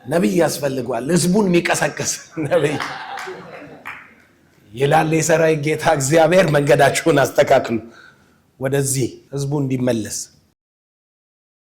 ነብይ ያስፈልጓል። ህዝቡን የሚቀሰቅስ ነብይ ይላል የሰራዊት ጌታ እግዚአብሔር። መንገዳችሁን አስተካክሉ ወደዚህ ህዝቡ እንዲመለስ